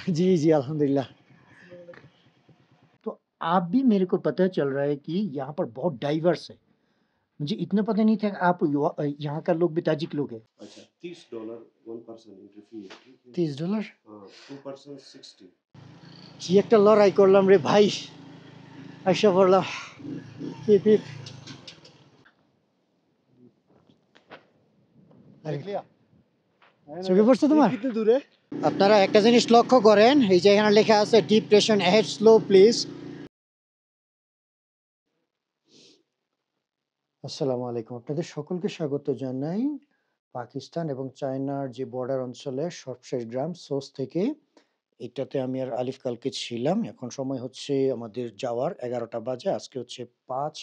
जी, जी, अल्हम्दुलिल्लाह। तो आप भी मेरे को पता चल रहा है कि यहाँ पर बहुत डाइवर्स है। मुझे इतना पता नहीं था कि आप यहाँ का लोग भी ताजिक लोग हैं। अच्छा, $30 1 person एंट्री फी है, ठीक है? $30 हाँ, 2 person 60। কি একটা লড়াই করলাম রে ভাই, আইসা পড়লাম। Hip hip. देख लिया? চোখে পড়ছে তোমার? कितने दूर है? আপনারা একটা জিনিস লক্ষ্য করেন, এই যে এখানে লেখা আছে ডিপ্রেশন অ্যাহেড স্লো প্লিজ। আসসালামু আলাইকুম, আপনাদের সকলকে স্বাগত জানাই পাকিস্তান এবং চায়নার যে বর্ডার অঞ্চলে সবশেষ গ্রাম সোস থেকে। এটাতে আমি আর আলিফ কালকে ছিলাম। এখন সময় হচ্ছে আমাদের যাওয়ার 11টা বাজে। আজকে হচ্ছে 5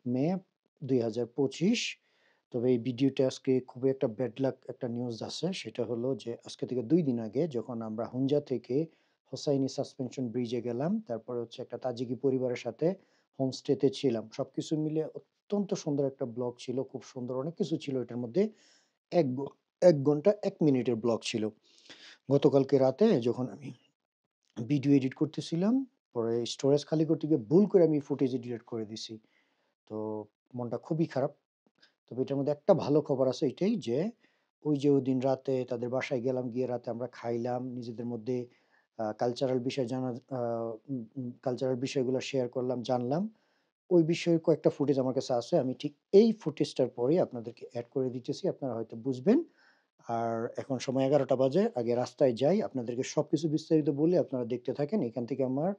মে 2025। তবে এই ভিডিওটা আজকে খুবই একটা ব্যাড লাক একটা নিউজ আছে। সেটা হলো যে আজকে থেকে 2 দিন আগে যখন আমরা হুঞ্জা থেকে হোসাইনি সাসপেনশন ব্রিজে গেলাম, তারপরে হচ্ছে একটা তাজিকি পরিবারের সাথে হোমস্টেতে ছিলাম। সবকিছু মিলে অত্যন্ত সুন্দর একটা ব্লগ ছিল। খুব সুন্দর অনেক কিছু ছিল এটার মধ্যে। ১ গ ১ ঘন্টা ১ মিনিটের ব্লগ ছিল। গতকালকে রাতে যখন আমি ভিডিও এডিট করতেছিলাম, পরে স্টোরেজ খালি করতে গিয়ে ভুল করে আমি ফুটেজ ডিলিট করে দিছি। তো মনটা খুবই খারাপ। তবে এটার মধ্যে একটা ভালো খবর আছে এটাই যে, ওই যে ওইদিন রাতে তাদের বাসায় গেলাম, গিয়ে রাতে আমরা খাইলাম। নিজেদের মধ্যে কালচারাল বিষয় জানা আ উম উম কালচারাল বিষয়গুলো শেয়ার করলাম, জানলাম। ওই বিষয়ের কয়েকটা ফুটেজ আমার কাছে আছে। আমি ঠিক এই ফুটেজটার পরেই আপনাদেরকে এড করে দিতেছি। আপনারা হয়তো বুঝবেন। আর এখন সময় 11টা বাজে। আগে রাস্তায় যাই। আপনাদেরকে সবকিছু বিস্তারিত বলি, আপনারা দেখতে থাকেন। এখান থেকে আমার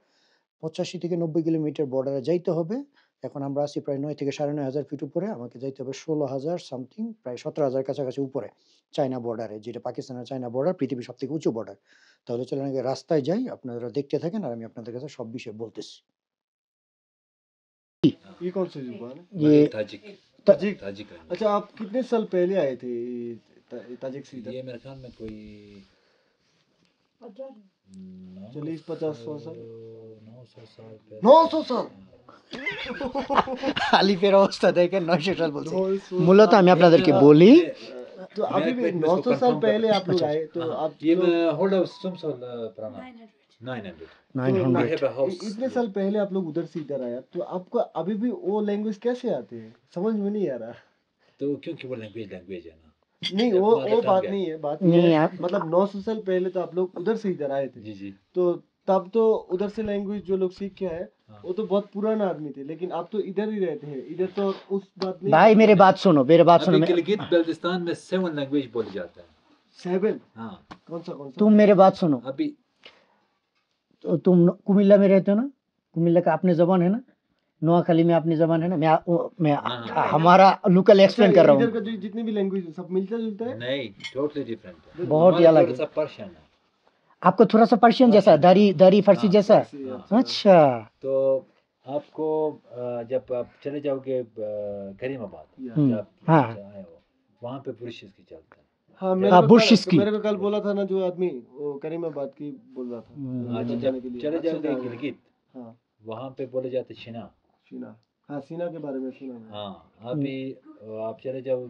85 থেকে 90 কিলোমিটার বর্ডারে যাইতে হবে। এখন আমরা আছি প্রায় 9 থেকে 9,500 ফিট উপরে। আমাকে যাইতে হবে 16,000 সামথিং, প্রায় 17,000 কাছাকাছি উপরে। চায়না বর্ডারে, যেটা পাকিস্তান আর চায়না বর্ডার, পৃথিবীর সবথেকে উঁচু বর্ডার। তাহলে চলেন আগে রাস্তায় যাই। আপনারা দেখতে থাকেন আর আমি আপনাদের কাছে সব বিষয় বলতেছি। ये कौन सी जुबान है? ये ताजिक ताजिक। ताजिक है। अच्छा, आप कितने साल पहले आए थे ताजिक से इधर? ये मेरे ख्याल में कोई 40 50 100 साल। 900 साल पहले। 900 साल। আলিফের অবস্থা দেখেন, 900 সাল বলছে। 900 মূলত আমি साल। আপনাদেরকে বলি, तो अभी भी 900 साल पहले आप लोग आए तो आप ये लोग होल्ड हाउस तुम साल पुराना 900 तो 900 have a house. इतने साल पहले आप लोग उधर से इधर आया तो आपको अभी भी वो लैंग्वेज कैसे आते हैं? समझ में नहीं आ रहा। तो क्योंकि वो लैंग्वेज है ना। नहीं, ये वो mother tongue बात है। नहीं है, बात नहीं ये है यार। मतलब 900 साल पहले तो आप लोग उधर से इधर आए थे, जी जी। तो तब तो उधर से लैंग्वेज जो लोग सीख के आए हाँ। वो तो बहुत पुराना आदमी थे, लेकिन आप तो इधर ही रहते हैं, इधर तो उस बात नहीं। भाई मेरे बात सुनो, मेरे बात सुनो। अभी गिलगित बल्तिस्तान में 7 लैंग्वेज बोली जाता है। 7? हाँ। कौन सा तुम मेरे बात सुनो। अभी तो तुम कुमिल्ला में रहते हो ना? कुमिल्ला का अपनी जबान है ना? नोआखाली में अपनी जबान है ना? मैं हाँ। हमारा लोकल एक्सप्लेन कर रहा इधर हूँ। का जो जितने भी लैंग्वेज सब मिलता जुलता है। नहीं, टोटली डिफरेंट है। बहुत ही हमारा अलग थोड़ा है। सा पर्शियन है। आपको थोड़ा सा पर्शियन जैसा, दरी फारसी हाँ, जैसा। फारसी, अच्छा। अच्छा। तो आपको जब आप चले जाओगे करीमाबाद, जब हाँ। आए हो, वहाँ पे बुरशिस की चलता है। हाँ, मेरे को कल बोला था ना जो आदमी, वो करीमाबाद की बोल रहा था हाँ, तो जाने जब के लिए। चले अच्छा जाओगे जगह है। गिलगित, हाँ, वहाँ पे बोले जाते शिना। सीना। हाँ, सीना के बारे में सुना मैंने। हाँ, अभी आप चले जाओ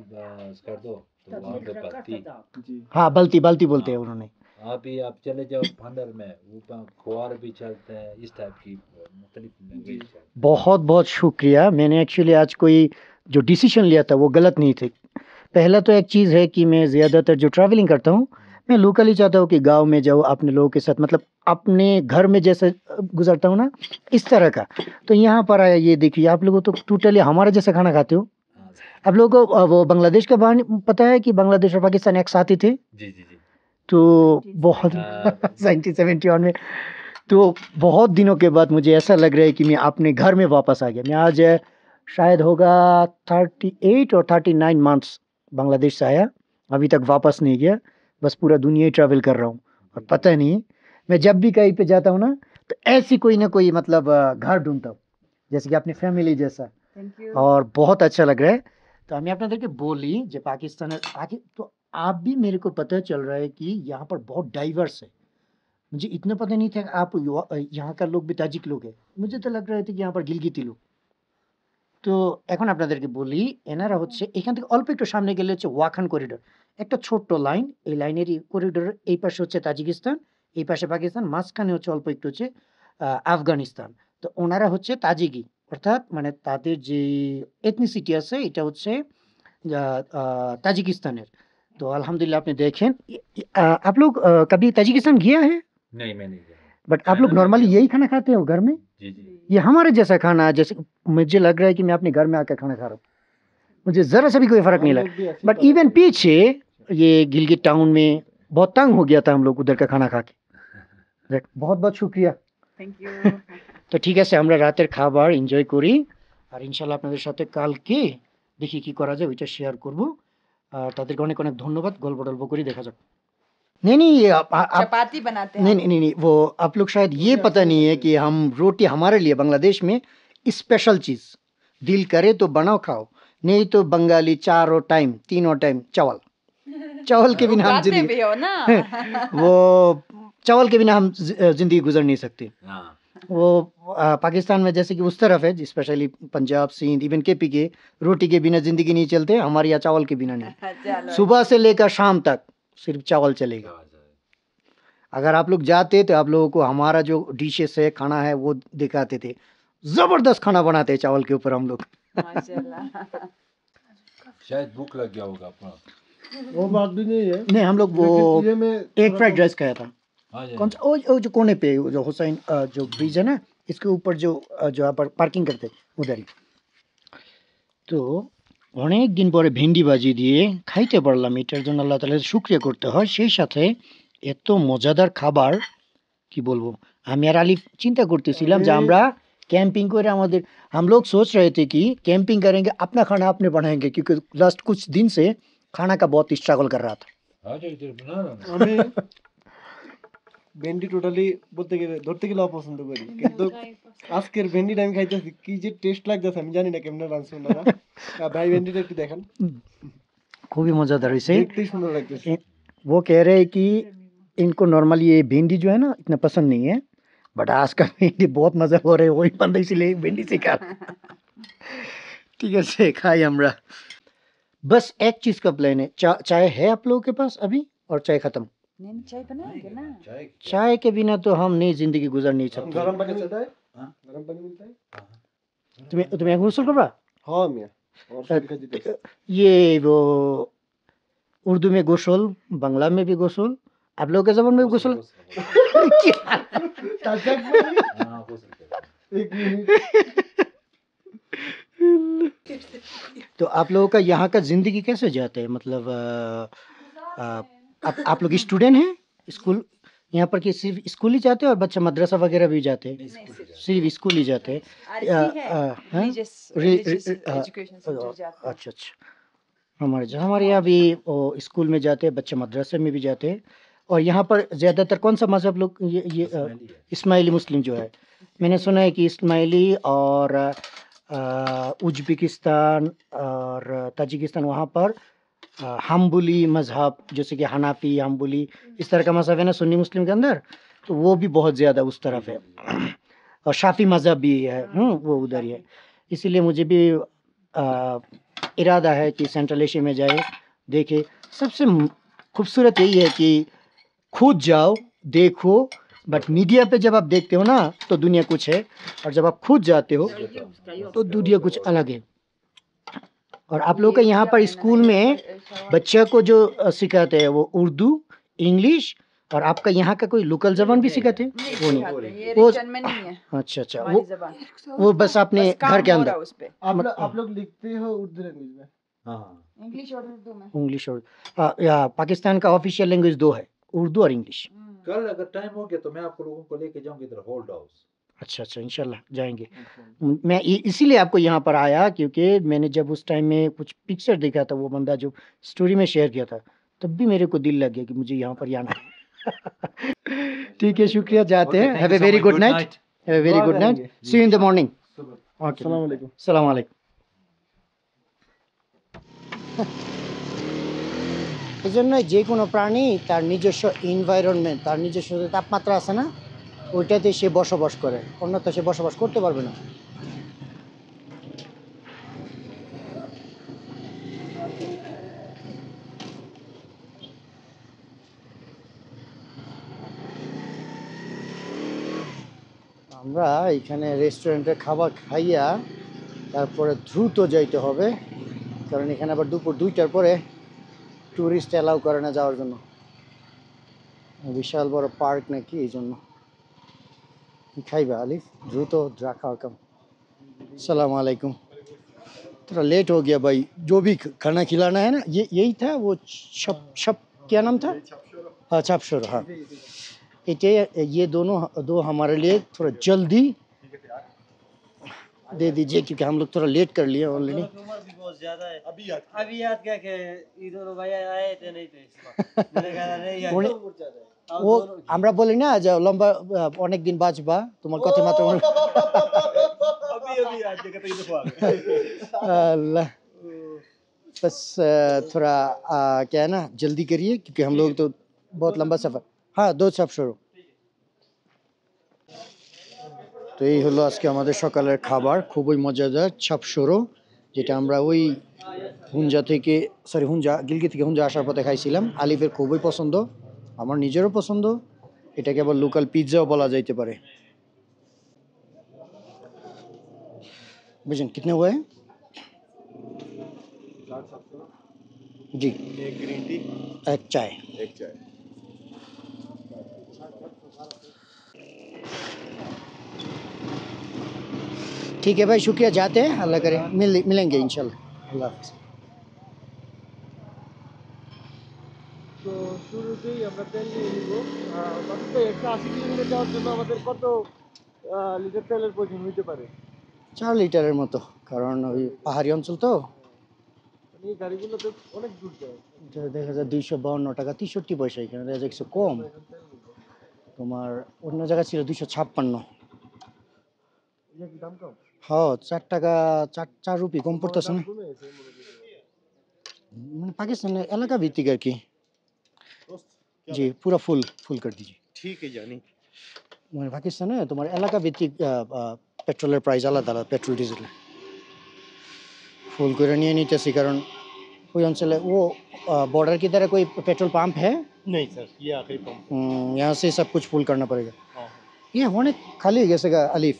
स्कर्दो, तो वहाँ पे बत्ती। जी। हाँ, बल्ती बोलते हैं हाँ। उन्होंने। अभी आप चले जाओ फंडर में, ऊपर खुआर भी चलते हैं, इस टाइप की मुख्तलिफ लैंग्वेज चलती है। बहुत बहुत शुक्रिया। मैंने एक्चुअली आज कोई जो डिसीजन लिया था वो गलत नहीं थे। पहला तो एक चीज़ है कि मैं ज़्यादातर जो ट्रैवलिंग करता हूँ, मैं लोकली चाहता हूँ कि गांव में जाऊँ अपने लोगों के साथ, मतलब अपने घर में जैसे गुजरता हूँ ना, इस तरह का। तो यहाँ पर आया, ये देखिए आप लोगों तो टोटली हमारे जैसा खाना खाते हो। हाँ, आप लोगों को वो बांग्लादेश का पता है कि बांग्लादेश और पाकिस्तान एक साथ ही थे। जी जी जी। तो बहुत 1971 में, तो बहुत दिनों के बाद मुझे ऐसा लग रहा है कि मैं अपने घर में वापस आ गया। मैं आज शायद होगा 38 और 39 मंथ्स बांग्लादेश से आया, अभी तक वापस नहीं गया। बस पूरा दुनिया ही ट्रैवल कर रहा हूँ और पता नहीं, मैं जब भी कहीं पे जाता हूँ ना, तो ऐसी कोई ना कोई मतलब घर ढूंढता हूँ, जैसे कि अपनी फैमिली जैसा। और बहुत अच्छा लग रहा है। तो আমি আপনাদেরকে বলি যে পাকিস্তানের আগে তো आप भी मेरे को पता चल रहा है कि यहाँ पर बहुत डाइवर्स है। मुझे इतना पता नहीं था कि आप यहाँ का लोग भी ताजिक लोग हैं। मुझे तो लग रहा था कि यहाँ पर गिलगिती लोग। তো এখন আপনাদেরকে বলি, এনারা হচ্ছে এখান থেকে অল্প একটু সামনে গেলে হচ্ছে ওয়াখান করিডোর। একটা ছোট্ট লাইন, এই লাইনেরই করিডোরের এই পাশে হচ্ছে তাজিকিস্তান, এই পাশে পাকিস্তান, মাঝখানে হচ্ছে অল্প একটু হচ্ছে আফগানিস্তান। তো ওনারা হচ্ছে তাজিকি, অর্থাৎ মানে তাদের যে এথনিসিটি আছে এটা হচ্ছে ताजिकिस्तान। तो अल्हम्दुलिल्लाह आपने देखें आप लोग कभी ताजिकिस्तान गया है? नहीं मैं नहीं गया हूँ। बट आप चाइना लोग में नॉर्मली गया हूँ। यही खाना खाते हो घर में? जी जी। ये हमारे जैसा खाना है, जैसे मुझे लग रहा है कि मैं अपने घर में आकर खाना खा रहा हूँ। मुझे ज़रा सा भी कोई फ़र्क हम नहीं लोग भी लगा। ऐसे ही बट खाना इवन खाते हैं। पीछे ये गिलगित टाउन में बहुत तंग हो गया था हम लोग उधर का खाना खा के। দেখ, बहुत बहुत শুকরিয়া। Thank you. তো ঠিক আছে, আমরা রাতের খাবার এনজয় করি, আর ইনশাল্লাহ আপনাদের সাথে কালকে দেখি কি করা যায় ওইটা শেয়ার করব। আর তাদেরকে অনেক অনেক ধন্যবাদ। গল্প টল্প করি, দেখা যাক। नहीं नहीं ये आप चपाती बनाते हैं नहीं हम नहीं नहीं नहीं, वो आप लोग शायद ये पता नहीं है कि हम रोटी हमारे लिए बांग्लादेश में स्पेशल चीज़, दिल करे तो बनाओ खाओ, नहीं तो बंगाली चारों टाइम तीनों टाइम चावल, चावल के बिना हम उगाते भी जिंदगी हो ना। वो चावल के बिना हम जिंदगी गुजर नहीं सकते। हाँ वो पाकिस्तान में जैसे कि उस तरफ है, specially Punjab Sindh even KP के, रोटी के बिना जिंदगी नहीं चलते, हमारे यहाँ चावल के बिना नहीं। चलो सुबह से लेकर शाम तक सिर्फ चावल चलेगा। क्या बात है। अगर आप लोग जाते तो आप लोगों को हमारा जो डिशेस है, खाना है, वो दिखाते थे। जबरदस्त खाना बनाते हैं चावल के ऊपर हम लोग। माशाल्लाह। शायद भूख लग गया होगा आपको। वो बात भी नहीं है, नहीं, हम लोग वो लेकिन ये मैं एक फ्राइड राइस खाया था। हाँ जी। कौन सा वो जो कोने पे वो जो हुसैन जो ब्रिज है ना, इसके ऊपर जो जो आप पार्किंग करते हैं, उधर ही। তো অনেক দিন পরে ভেন্ডি ভাজি দিয়ে খাইতে পারলাম, এটার জন্য আল্লাহ তাআলার শুকরিয়া করতে হয়। সেই সাথে এত মজাদার খাবার কি বলবো। আমি আর আলিফ चिंता করতেছিলাম যে আমরা कैंपिंग করে আমাদের हम लोग सोच रहे थे कि कैंपिंग करेंगे, अपना खाना अपने बनाएंगे, क्योंकि लास्ट कुछ दिन से खाना का बहुत स्ट्रगल कर रहा था। हाँ जी इधर बना रहा हूँ। আমি ভেন্ডি টোটালি বলতে গেলে ধরতে গেলে অপছন্দ করি, কিন্তু আজকের ভেন্ডিটা আমি খাইতেছি কি যে টেস্ট লাগতেছে আমি জানি না কেমনে রাঁধছে ওনারা। ভাই ভেন্ডিটা একটু দেখান, खूब ही मज़ेदार वैसे। দেখতেই সুন্দর লাগতেছে। वो कह रहे हैं कि इनको नॉर्मली ये भिंडी जो है ना इतना पसंद नहीं है, बट आज का भिंडी बहुत मज़ा हो रहा है, वही बंदा इसलिए भिंडी से खा। ठीक है से खाई हमरा। बस एक चीज़ का प्लान है, चाय है आप लोगों के पास अभी, और चाय खत्म। नहीं चाय बनाएंगे ना। चाय चाय के बिना तो हम नहीं जिंदगी गुजार नहीं सकते। গরম পানি মিলता है? हाँ? গরম পানি मिलता है? तुम्हें तुम्हें गुस्ल कर रहा? हाँ मियाँ, और शरीर का जीते ये वो उर्दू में गुस्ल, बांग्ला में भी गुस्ल, आप लोगों के जबान में भी गुस्ल। क्या? ताजक पानी? हाँ हो सकता है। एक मिनट, तो आप लोगों का यहाँ का जिंदगी कैसे जाता है, मतलब आप लोग स्टूडेंट हैं, स्कूल यहाँ पर कि सिर्फ स्कूल ही जाते हैं और बच्चा मदरसा वगैरह भी जाते हैं? सिर्फ स्कूल ही जाते हैं। हाँ? रिलीजियस एजुकेशन सेंटर जाते हैं। अच्छा अच्छा, हमारे यहाँ भी वो स्कूल में जाते हैं, बच्चे मदरसे में भी जाते हैं। और यहाँ पर ज़्यादातर कौन सा मज़हब लोग ये इस्माइली है। इस्माइली मुस्लिम जो है, मैंने सुना है कि इस्माइली और उज्बेकिस्तान और ताजिकिस्तान वहाँ पर हम्बुली मज़हब, जैसे कि हनाफी हम्बुली इस तरह का मज़हब है ना सुन्नी मुस्लिम के अंदर, तो वो भी बहुत ज़्यादा उस तरफ है। और शाफ़ी मज़हब भी है, वो उधर ही है। इसीलिए मुझे भी इरादा है कि सेंट्रल एशिया में जाए, देखे। सबसे खूबसूरत यही है कि खुद जाओ देखो, बट मीडिया पे जब आप देखते हो ना तो दुनिया कुछ है, और जब आप खुद जाते हो तो दुनिया कुछ अलग है। और आप लोग का यहाँ पर स्कूल में बच्चे को जो सिखाते हैं वो उर्दू, इंग्लिश, और आपका यहाँ का कोई लोकल जबान भी सिखाते हैं? वो नहीं। ये वो रिचन में नहीं है अच्छा अच्छा, हमारी वो जबान। वो बस अपने बस काम घर के हो अंदर रहा है उस पे। आप लोग लिखते हो उर्दू लैंग्वेज में? हाँ इंग्लिश और उर्दू में। इंग्लिश और पाकिस्तान का ऑफिशियल लैंग्वेज दो है, उर्दू और इंग्लिश। कल अगर टाइम हो गया तो मैं आप लोगों को लेके जाऊंगा इधर होल्ड हाउस। अच्छा अच्छा, इंशाल्लाह जाएंगे। मैं इसीलिए आपको यहाँ पर आया, क्योंकि मैंने जब उस टाइम में कुछ पिक्चर देखा था, वो बंदा जो स्टोरी में शेयर किया था, तब भी मेरे को दिल लग गया कि मुझे यहाँ पर आना है। ठीक है, शुक्रिया, जाते हैं। Have a very good night, have a very good night, see you in the morning. Okay, अस्सलाम वालेकुम। সালাম আলাইকুম। এই জন্য যে কোনো প্রাণী তার নিজস্ব এনভায়রনমেন্ট, তার নিজস্ব যে তাপমাত্রা আছে না, ওইটাতে সে বসবাস করে, অন্যথা সে বসবাস করতে পারবে না। আমরা এখানে রেস্টুরেন্টে খাবার খাইয়া তারপরে দ্রুত যাইতে হবে, কারণ এখানে আবার দুপুর 2টার পরে ট্যুরিস্ট অ্যালাউ করে না যাওয়ার জন্য। বিশাল বড় পার্ক নাকি, এই জন্য। কি খাইবা আলিফ? দ্রুত খাওয়ার কাম। सलाम वालेकुम। थोड़ा लेट हो गया भाई, जो भी खाना खिलाना है ना, ये यही था वो। छप छप क्या नाम था? हाँ छापशोर, हाँ। ये दोनों दो हमारे लिए थोड़ा जल्दी दे दीजिए, क्योंकि हम लोग थोड़ा लेट कर लिए ऑलरेडी। उम्र भी बहुत ज्यादा है। अभी याद क्या कि ये दोनों भैया आए थे नहीं थे इस बार। मैंने कहा नहीं यार उन्हें- उम्र ज्यादा है। ও আমরা বলি না যে লম্বা অনেক দিন বাঁচবা, তোমার কথা মাত্র अभी अभी याद जगह तक देखो आ गए। अल्लाह। बस थोड़ा क्या है ना, जल्दी करिए क्योंकि हम लोग तो बहुत लंबा सफ़र। हाँ 2 सब शुरू। তো এই হলো আজকে আমাদের সকালের খাবার, খুবই মজাদার ছাপসরো, যেটা আমরা ওই গিলগিত থেকে হুঞ্জা আসার পথে খাইছিলাম। আলিফের খুবই পছন্দ, আমার নিজেরও পছন্দ। এটাকে আবার লোকাল পিৎজাও বলা যাইতে পারে। বুঝলেন কিতনে हुए हैं? जी, एक ग्रीन टी, एक चाय। एक चाय। ठीक है भाई, शुक्रिया, जाते हैं, अल्लाह करे मिलेंगे इंशाल्लाह। अल्लाह हाफ़िज़। তো শুরুতেই আমরা তেল নিয়ে নিব। বাকিতে 180 কিলোমিটার যাওয়ার জন্য আমাদের কত লিটার তেলের প্রয়োজন হইতে পারে? 4 লিটারের মতো, কারণ ওই পাহাড়ি অঞ্চল তো। মানে এই গাড়িগুলোতে অনেক দূর যায়। এটা দেখা যায় 252 টাকা 63 পয়সা, এখানে দেখা যায় কিছু কম। তোমার অন্য জায়গায় ছিল 256। এটা কি দাম কম? হ্যাঁ 4 টাকা 4 রুপি কম পড়তেছে না। কমে গেছে মনে হয়। মানে পাকিস্তানের এলাকা ভিত্তিক আর কি। दोस्त জি পুরো ফুল कर दीजिए। ठीक है जानी। মানে পাকিস্তানে তোমার এলাকা ভিত্তিক পেট্রোলের প্রাইস আলাদা আলাদা, পেট্রোল ডিজেলের। ফুল করে নিয়ে নিতেছি, কারণ ওই অঞ্চলে ও बॉर्डर की तरह कोई पेट्रोल पंप है? नहीं सर ये आखिरी पंप। यहाँ से सब कुछ फुल करना पड़ेगा। हाँ ये অনেক খালি হয়ে গেছে আলিফ।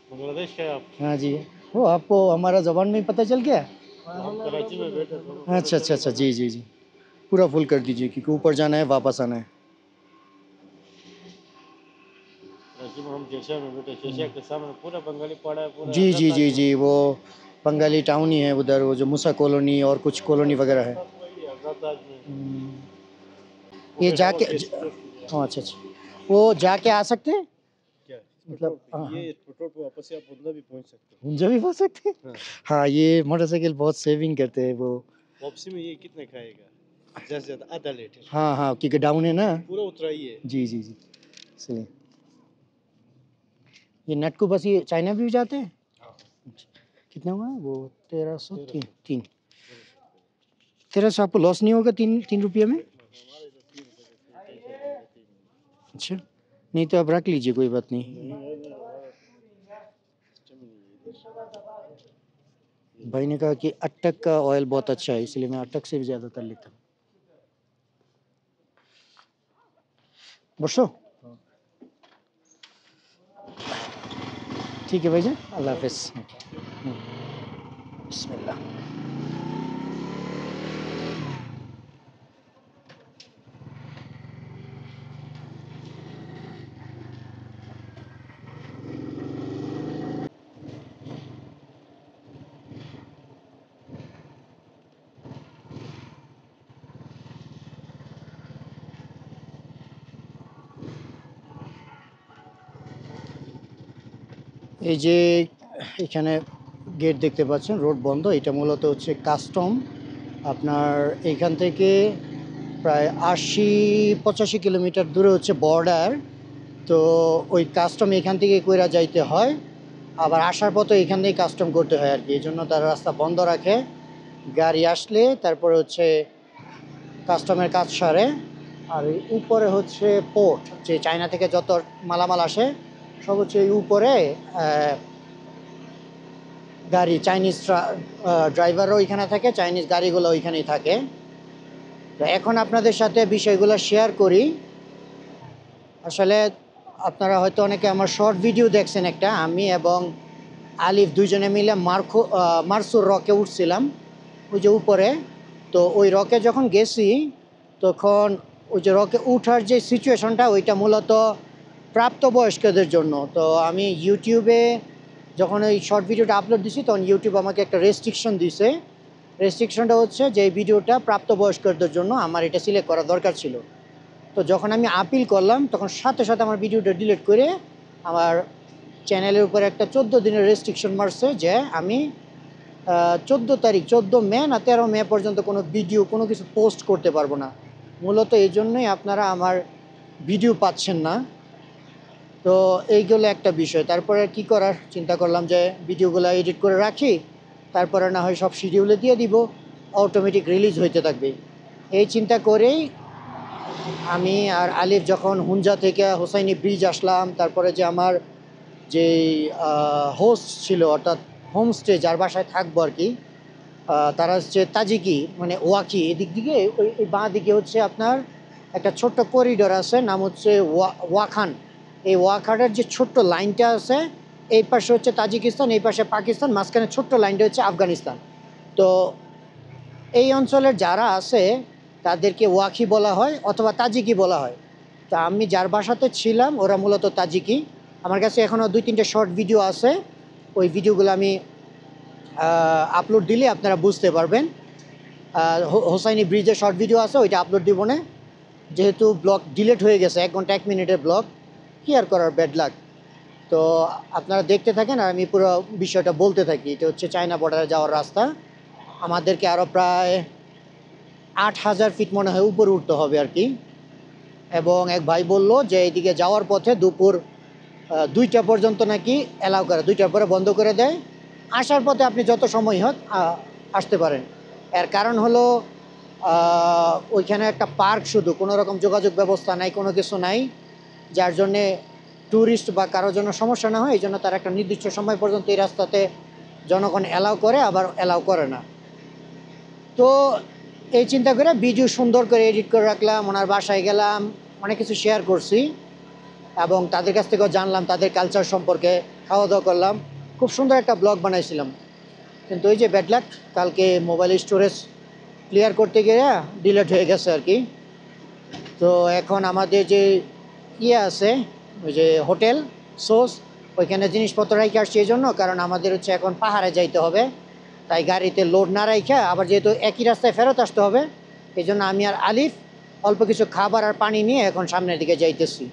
बांग्लादेश का आप? हाँ जी, वो आपको हमारा ज़बान में पता चल गया? हम कराची में बैठे थे। अच्छा अच्छा अच्छा, जी जी जी, पूरा फुल कर दीजिए क्योंकि ऊपर जाना है वापस आना है। कराची में हम जेशिया में बैठे, जेशिया के सामने पूरा बंगाली पड़ा है पूरा। जी जी जी जी, वो बंगाली टाउन ही है उधर, वो जो मूसा कॉलोनी और कुछ कॉलोनी वगैरह है। हजरताज में ये जाके हाँ अच्छा अच्छा, वो जाके आ सकते हैं क्या मतलब? ये पेट्रोल पे वापस से आप उधर भी पहुंच सकते हो। मुझे भी पहुंच सकते हैं। हाँ ये मोटरसाइकिल बहुत सेविंग करते हैं वो। वापसी में ये कितने खाएगा? ज्यादा से ज्यादा आधा लीटर। हाँ हाँ, क्योंकि डाउन है ना। पूरा उतराइए। जी जी जी, इसलिए ये नट को बस, ये चाइना भी जाते हैं। कितना हुआ वो? 1303। 1300 आपको लॉस नहीं होगा 3 रुपये में? अच्छा, नहीं तो आप रख लीजिए, कोई बात नहीं। भाई ने कहा कि अटक का ऑयल बहुत अच्छा है, इसलिए मैं अटक से भी ज़्यादातर लेता हूँ। बसो ठीक है भाईजान, अल्लाह हाफिज़। बिस्मिल्लाह। এই যে এখানে গেট দেখতে পাচ্ছেন, রোড বন্ধ, এটা মূলত হচ্ছে কাস্টম। আপনার এখান থেকে প্রায় 80-85 কিলোমিটার দূরে হচ্ছে বর্ডার। তো ওই কাস্টম এখান থেকে কইরা যাইতে হয়, আবার আসার পথে এখান থেকে কাস্টম করতে হয় আর কি। এই জন্য তারা রাস্তা বন্ধ রাখে, গাড়ি আসলে তারপরে হচ্ছে কাস্টমের কাজ সারে। আর এই উপরে হচ্ছে পোর্ট, যে চায়না থেকে যত মালামাল আসে সব হচ্ছে এই উপরে। গাড়ি চাইনিজ ড্রাইভারও ওইখানে থাকে, চাইনিজ গাড়িগুলো ওইখানেই থাকে। তো এখন আপনাদের সাথে বিষয়গুলো শেয়ার করি। আসলে আপনারা হয়তো অনেকে আমার শর্ট ভিডিও দেখছেন একটা, আমি এবং আলিফ দুইজনে মিলে মারসুর রকে উঠছিলাম ওই যে উপরে। তো ওই রকে যখন গেছি তখন ওই যে রকে উঠার যে সিচুয়েশনটা ওইটা মূলত প্রাপ্তবয়স্কদের জন্য। তো আমি ইউটিউবে যখন ওই শর্ট ভিডিওটা আপলোড দিছি তখন ইউটিউব আমাকে একটা রেস্ট্রিকশন দিছে। রেস্ট্রিকশনটা হচ্ছে যে এই ভিডিওটা প্রাপ্তবয়স্কদের জন্য, আমার এটা সিলেক্ট করা দরকার ছিল। তো যখন আমি আপিল করলাম তখন সাথে সাথে আমার ভিডিওটা ডিলিট করে আমার চ্যানেলের উপরে একটা 14 দিনের রেস্ট্রিকশন মারছে যে আমি 14 মে না 13 মে পর্যন্ত কোনো ভিডিও কোনো কিছু পোস্ট করতে পারবো না। মূলত এই জন্যই আপনারা আমার ভিডিও পাচ্ছেন না। তো এইগুলো একটা বিষয়। তারপরে কি করার চিন্তা করলাম যে ভিডিওগুলো এডিট করে রাখি, তারপরে না হয় সব শিডিউলে দিয়ে দিব, অটোমেটিক রিলিজ হইতে থাকবে। এই চিন্তা করেই আমি আর আলিফ যখন হুঞ্জা থেকে হোসাইনি ব্রিজ আসলাম, তারপরে যে আমার যে হোস্ট ছিল অর্থাৎ হোমস্টে যার বাসায় থাকবো আর কি, তারা হচ্ছে তাজিকি মানে ওয়াকি, এদিক দিকে ওই বাঁ দিকে হচ্ছে আপনার একটা ছোট্ট করিডোর আছে, নাম হচ্ছে ওয়াখান। এই ওয়াখানের যে ছোট্ট লাইনটা আছে, এই পাশে হচ্ছে তাজিকিস্তান, এই পাশে পাকিস্তান, মাঝখানে ছোট্ট লাইনটা হচ্ছে আফগানিস্তান। তো এই অঞ্চলের যারা আছে তাদেরকে ওয়াকি বলা হয় অথবা তাজিকি বলা হয়। তা আমি যার বাসাতে ছিলাম ওরা মূলত তাজিকি। আমার কাছে এখনও 2-3টে শর্ট ভিডিও আছে, ওই ভিডিওগুলো আমি আপলোড দিলে আপনারা বুঝতে পারবেন। হোসাইনি ব্রিজের শর্ট ভিডিও আছে, ওইটা আপলোড দিব না, যেহেতু ব্লগ ডিলিট হয়ে গেছে, 1 ঘন্টা 1 মিনিটের ব্লগ, কি আর করার, ব্যাড লাক। তো আপনারা দেখতে থাকেন আর আমি পুরো বিষয়টা বলতে থাকি। এটা হচ্ছে চায়না বর্ডারে যাওয়ার রাস্তা। আমাদেরকে আরও প্রায় 8000 ফিট মনে হয় উপরে উঠতে হবে আর কি। এবং এক ভাই বলল যে এইদিকে যাওয়ার পথে দুপুর 2টা পর্যন্ত নাকি অ্যালাউ করে, 2টার পরে বন্ধ করে দেয়। আসার পথে আপনি যত সময় হোক আসতে পারেন। এর কারণ হলো ওইখানে একটা পার্ক, শুধু কোনো রকম যোগাযোগ ব্যবস্থা নাই, কোনো কিছু নাই, যার জন্যে ট্যুরিস্ট বা কারোর জন্য সমস্যা না হয়, এই জন্য তারা একটা নির্দিষ্ট সময় পর্যন্ত এই রাস্তাতে জনগণ অ্যালাউ করে, আবার অ্যালাউ করে না। তো এই চিন্তা করে ভিডিও সুন্দর করে এডিট করে রাখলাম, ওনার বাসায় গেলাম, অনেক কিছু শেয়ার করছি এবং তাদের কাছ থেকেও জানলাম তাদের কালচার সম্পর্কে, খাওয়া দাওয়া করলাম, খুব সুন্দর একটা ব্লগ বানাইছিলাম। কিন্তু ওই যে ব্যাড লাক, কালকে মোবাইল স্টোরেজ ক্লিয়ার করতে গিয়ে ডিলিট হয়ে গেছে আর কি। তো এখন আমাদের যে আছে ওই যে হোটেল সোস, ওইখানে জিনিসপত্র রাখি আসছি এই জন্য, কারণ আমাদের হচ্ছে এখন পাহাড়ে যাইতে হবে, তাই গাড়িতে লোড না রাখা আবার যেহেতু একই রাস্তায় ফেরত আসতে হবে, এই জন্য আমি আর আলিফ অল্প কিছু খাবার আর পানি নিয়ে এখন সামনের দিকে যাইতেছি।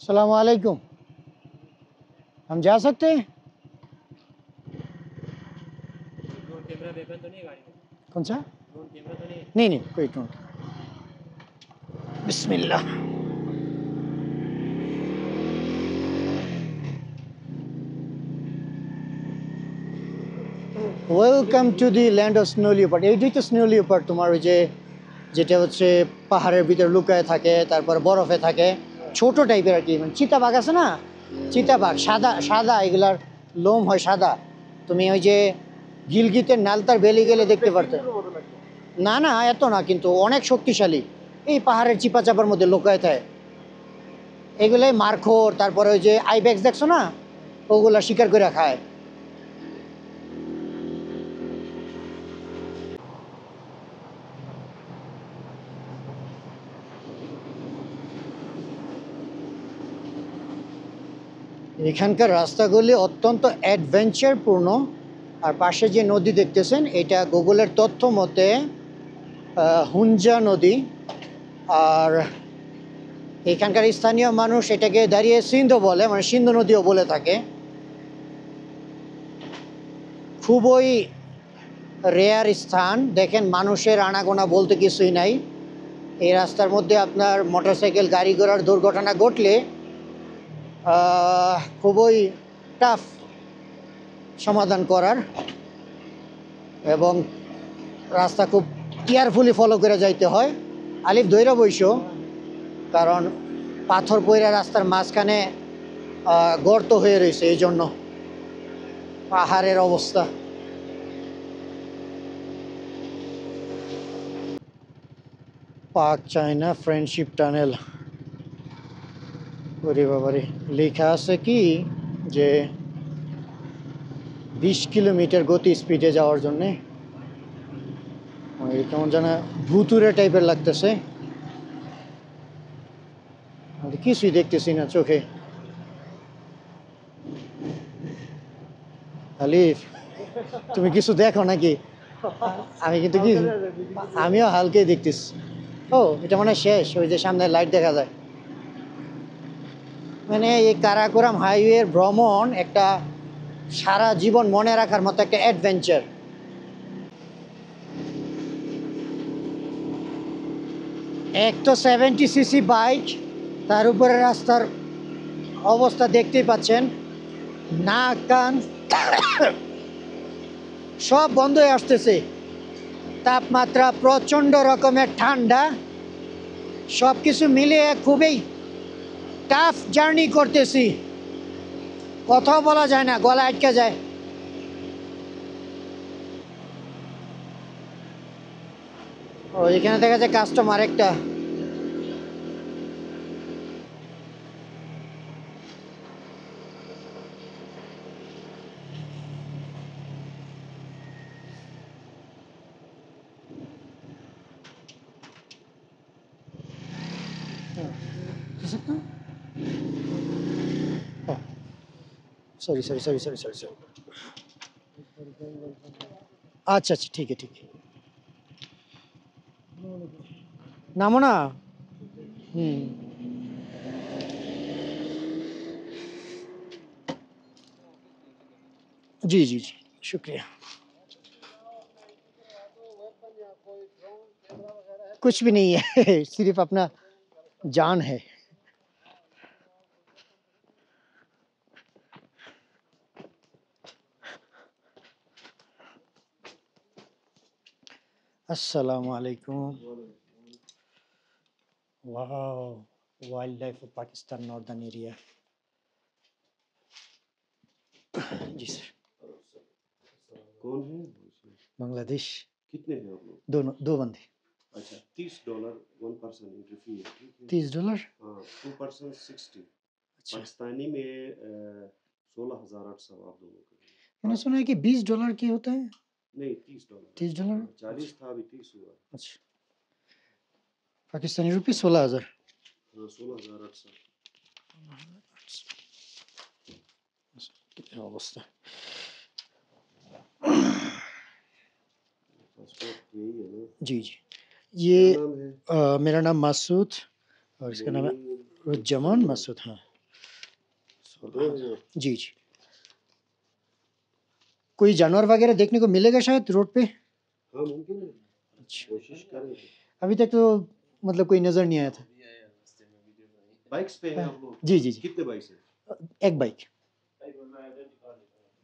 अस्सलाम वालेकुम, हम जा सकते हैं? कौन सा? नहीं नहीं, कोई drone. Bismillah. Welcome to the land of snow leopard. এইটাই তো স্নো লিওপার্ড, তোমার ওই যে যেটা হচ্ছে পাহাড়ের ভিতরে লুকায় থাকে, তারপর বরফে থাকে, ছোট টাইপের আর কি, মানে চিতাবাঘ আছে না, চিতাবাঘ সাদা সাদা, এগুলার লোম হয় সাদা। তুমি ওই যে গিলগিতের নালতার ভ্যালি গেলে দেখতে পারতে। না না, এত না, কিন্তু অনেক শক্তিশালী, এই পাহাড়ের চিপা চাপার মধ্যে লুকায় থাকে। এগুলোই মারখোর, তারপরে ওই যে আইব্যাক্স দেখছো না, ওগুলা শিকার করে খায়। এখানকার রাস্তাগুলি অত্যন্ত অ্যাডভেঞ্চারপূর্ণ। আর পাশে যে নদী দেখতেছেন, এটা গুগলের তথ্য মতে হুঞ্জা নদী। আর এখানকার স্থানীয় মানুষ এটাকে দাঁড়িয়ে সিন্ধু বলে, মানে সিন্ধু নদীও বলে থাকে। খুবই রেয়ার স্থান, দেখেন মানুষের আনাগোনা বলতে কিছুই নাই। এই রাস্তার মধ্যে আপনার মোটরসাইকেল গাড়ি ঘোড়ার দুর্ঘটনা ঘটলে খুবই টাফ সমাধান করার, এবং রাস্তা খুব কেয়ারফুলি ফলো করে যাইতে হয়। আলিফ ধৈর্য বৈশ, কারণ পাথর পইরা রাস্তার মাঝখানে গর্ত হয়ে রয়েছে, এই জন্য পাহাড়ের অবস্থা। পাক চায়না ফ্রেন্ডশিপ টানেল। ওরে বাবারে, লেখা আছে কি যে 20 কিলোমিটার গতি স্পিডে যাওয়ার জন্যে। কেমন যেন ভুতুরে টাইপের লাগতেছে, আমি কিছুই দেখতেছি না চোখে। আলিফ, তুমি কিছু দেখো নাকি? আমি কিন্তু কি, আমিও হালকাই দেখতেছি। ও, এটা মনে হয় শেষ, ওই যে সামনে লাইট দেখা যায়। মানে এই কারাকোরাম হাইওয়ের ভ্রমণ একটা সারা জীবন মনে রাখার মতো একটা অ্যাডভেঞ্চার। এক তো 70 সিসি বাইক, তার উপরে রাস্তার অবস্থা দেখতেই পাচ্ছেন, নাক কান সব বন্ধ হয়ে আসতেছে। তাপমাত্রা প্রচণ্ড রকমের ঠান্ডা, সব কিছু মিলিয়ে খুবই টাফ জার্নি করতেছি। কথাও বলা যায় না, গলা আটকে যায়। ও, এখানে দেখা যায় কাস্টমার একটা। Sorry sorry sorry sorry sorry sorry. अच्छा अच्छा, ठीक है ठीक है। नामो ना। जी जी जी, शुक्रिया। कुछ भी नहीं है सिर्फ अपना जान है। अस्सलाम वालेकुम। Wow, wildlife of Pakistan northern area. जी सर। कौन है? बांग्लादेश। कितने हैं आप लोग? दोनों, दो बंदे। अच्छा, $30 1 पर्सन एंट्री फी है, ठीक है? $30। हाँ, 2 पर्सन 60। अच्छा, पाकिस्तानी में 16,800 आप दोनों का। मैंने सुना है कि $20 की होता है। नहीं, $30। $30। 40 था, अभी 30 हुआ। अच्छा, पाकिस्तानी रुपी 16,000। हाँ, 16,800। कितना अवस्था। पासपोर्ट यही है ना? जी जी, ये क्या नाम है? मेरा नाम मासूद और इसका नाम है रुज्जमान मासूद। हाँ, दो हैं आप? जी जी। कोई जानवर वगैरह देखने को मिलेगा शायद रोड पे? हाँ, मुमकिन है, अच्छा, कोशिश करेंगे। अभी तक तो मतलब कोई नजर नहीं आया था। बाइक्स पे हैं आप लोग? जी जी जी, कितने बाइक्स हैं? एक बाइक।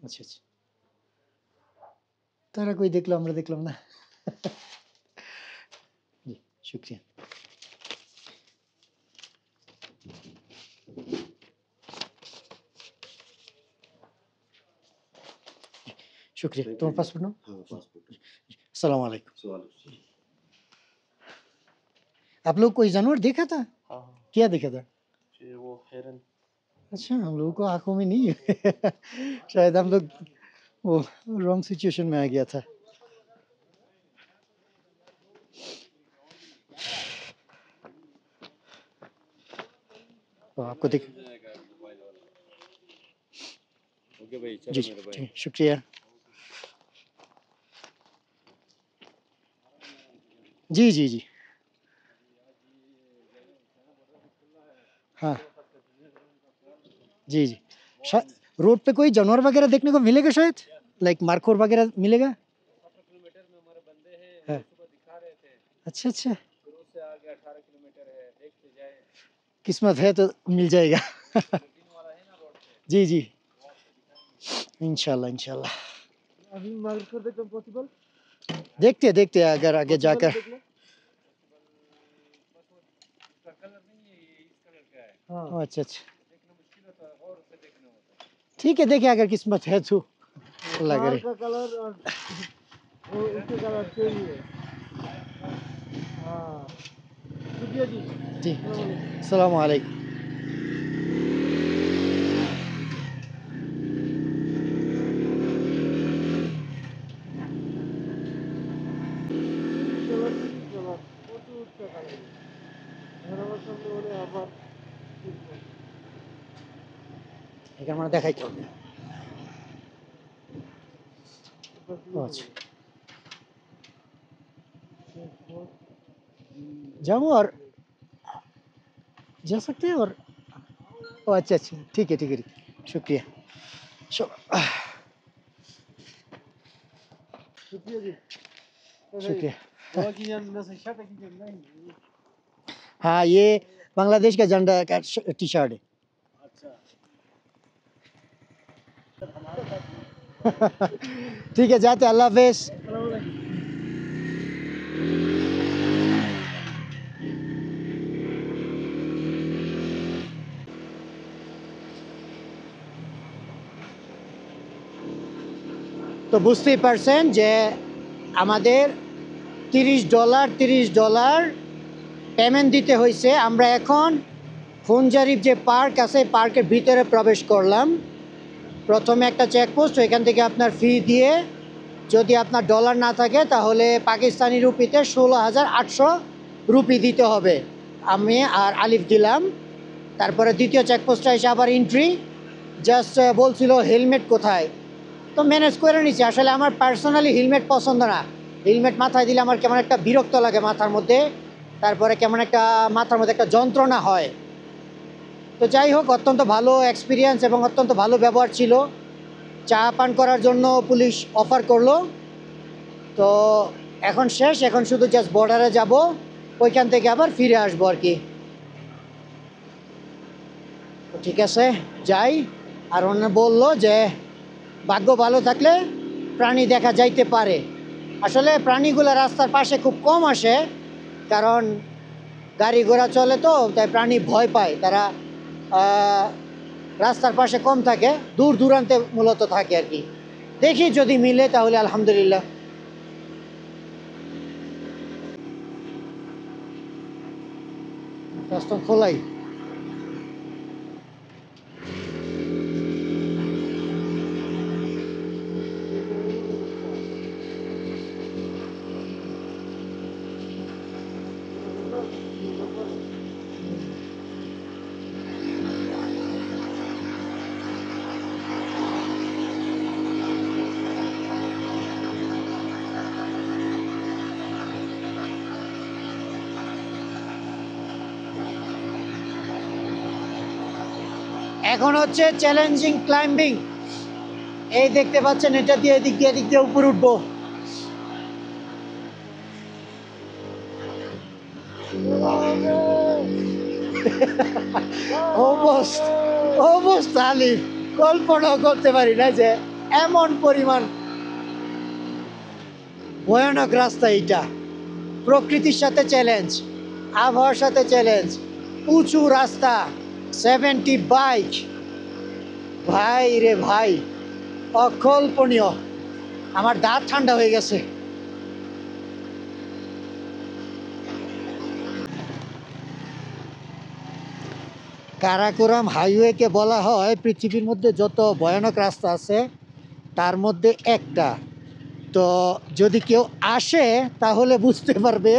अच्छा अच्छा, तारा कोई देख लो, আমরা দেখলাম না। जी, शुक्रिया। शुक्रिया। Thank तुम्हारा you. पासपोर्ट नाम? हाँ, पासपोर्ट। अस्सलाम वालेकुम। सवाल। आप लोग कोई जानवर देखा था? हाँ, क्या देखा था? वो हिरन। अच्छा, हम लोगों को आंखों में नहीं है। शायद हम लोग वो रॉन्ग सिचुएशन में आ गया था। तो आपको देख। ओके भाई, चलो जी मेरे भाई। ठीक, शुक्रिया। जी जी जी, हाँ जी जी। रोड पे कोई जानवर वगैरह देखने को मिलेगा शायद, लाइक मार्कोर वगैरह मिलेगा? हाँ। अच्छा अच्छा, किस्मत है तो मिल जाएगा। जी जी, इंशाल्लाह इंशाल्लाह। अभी मार्क कर देते पॉसिबल? देखते देखते अगर आगे जाकर। हाँ अच्छा अच्छा, ठीक है, देखिए अगर किस्मत है तो अल्लाह कार करे। का कलर और उसके कलर सेम ही है। हाँ शुक्रिया जी। जी, अस्सलाम वालेकुम। अस्सलाम वालेकुम। কালার কালার প্রচুর কালার। এখন আমার সামনে মনে হয় আবার এখানে মানে দেখাইতে হবে। ও अच्छा, जाऊँ और जा सकते हैं और ओ अच्छा अच्छा, ठीक है ठीक है, शुक्रिया। शुक्रिया जी। शुक्रिया। दवा की जान नशा शर्ट की जान नहीं। हाँ, ये बांग्लादेश का झंडा का टी शर्ट है। अच्छा ठीक है, जाते, अल्लाह हाफिज। अस्सलाम वालेकुम। তো বুঝতেই পারছেন যে আমাদের $30 পেমেন্ট দিতে হয়েছে। আমরা এখন ফুনজারিফ যে পার্ক আছে, পার্কের ভিতরে প্রবেশ করলাম। প্রথমে একটা চেকপোস্ট, ওইখান থেকে আপনার ফি দিয়ে যদি আপনার ডলার না থাকে তাহলে পাকিস্তানি রুপিতে 16,800 রুপি দিতে হবে। আমি আর আলিফ দিলাম। তারপরে দ্বিতীয় চেকপোস্টটা এসে আবার এন্ট্রি, জাস্ট বলছিল হেলমেট কোথায়, তো ম্যানেজ করে নিচ্ছি। আসলে আমার পার্সোনালি হেলমেট পছন্দ না, হেলমেট মাথায় দিলে আমার কেমন একটা বিরক্ত লাগে মাথার মধ্যে, তারপরে কেমন একটা মাথার মধ্যে একটা যন্ত্রণা হয়। তো যাই হোক, অত্যন্ত ভালো এক্সপিরিয়েন্স এবং অত্যন্ত ভালো ব্যবহার ছিল। চা পান করার জন্য পুলিশ অফার করলো। তো এখন শেষ, এখন শুধু জাস্ট বর্ডারে যাব, ওইখান থেকে আবার ফিরে আসবো আর কি। তো ঠিক আছে, যাই। আর অন্য বললো যে ভাগ্য ভালো থাকলে প্রাণী দেখা যাইতে পারে। আসলে প্রাণীগুলো রাস্তার পাশে খুব কম আসে, কারণ গাড়ি ঘোড়া চলে তো, তাই প্রাণী ভয় পায়। তারা রাস্তার পাশে কম থাকে, দূর দূরান্তে মূলত থাকে আর কি। দেখি যদি মিলে তাহলে আলহামদুলিল্লাহ। রাস্তা খোলাই। এখন হচ্ছে চ্যালেঞ্জিং ক্লাইম্বিং। এই দেখতে পাচ্ছেন, এটা দিয়ে এদিক দিয়ে উপরে উঠবো। অবস্থা আলিফ কল্পনাও করতে পারি না যে এমন পরিমাণ ভয়ানক রাস্তা। এইটা প্রকৃতির সাথে চ্যালেঞ্জ, আবহাওয়ার সাথে চ্যালেঞ্জ, উঁচু রাস্তা, 70 বাইক, ভাই রে ভাই, অকল্পনীয়। আমার দাঁত ঠান্ডা হয়ে গেছে। কারাকোরাম হাইওয়েকে বলা হয় পৃথিবীর মধ্যে যত ভয়ানক রাস্তা আছে তার মধ্যে একটা। তো যদি কেউ আসে তাহলে বুঝতে পারবে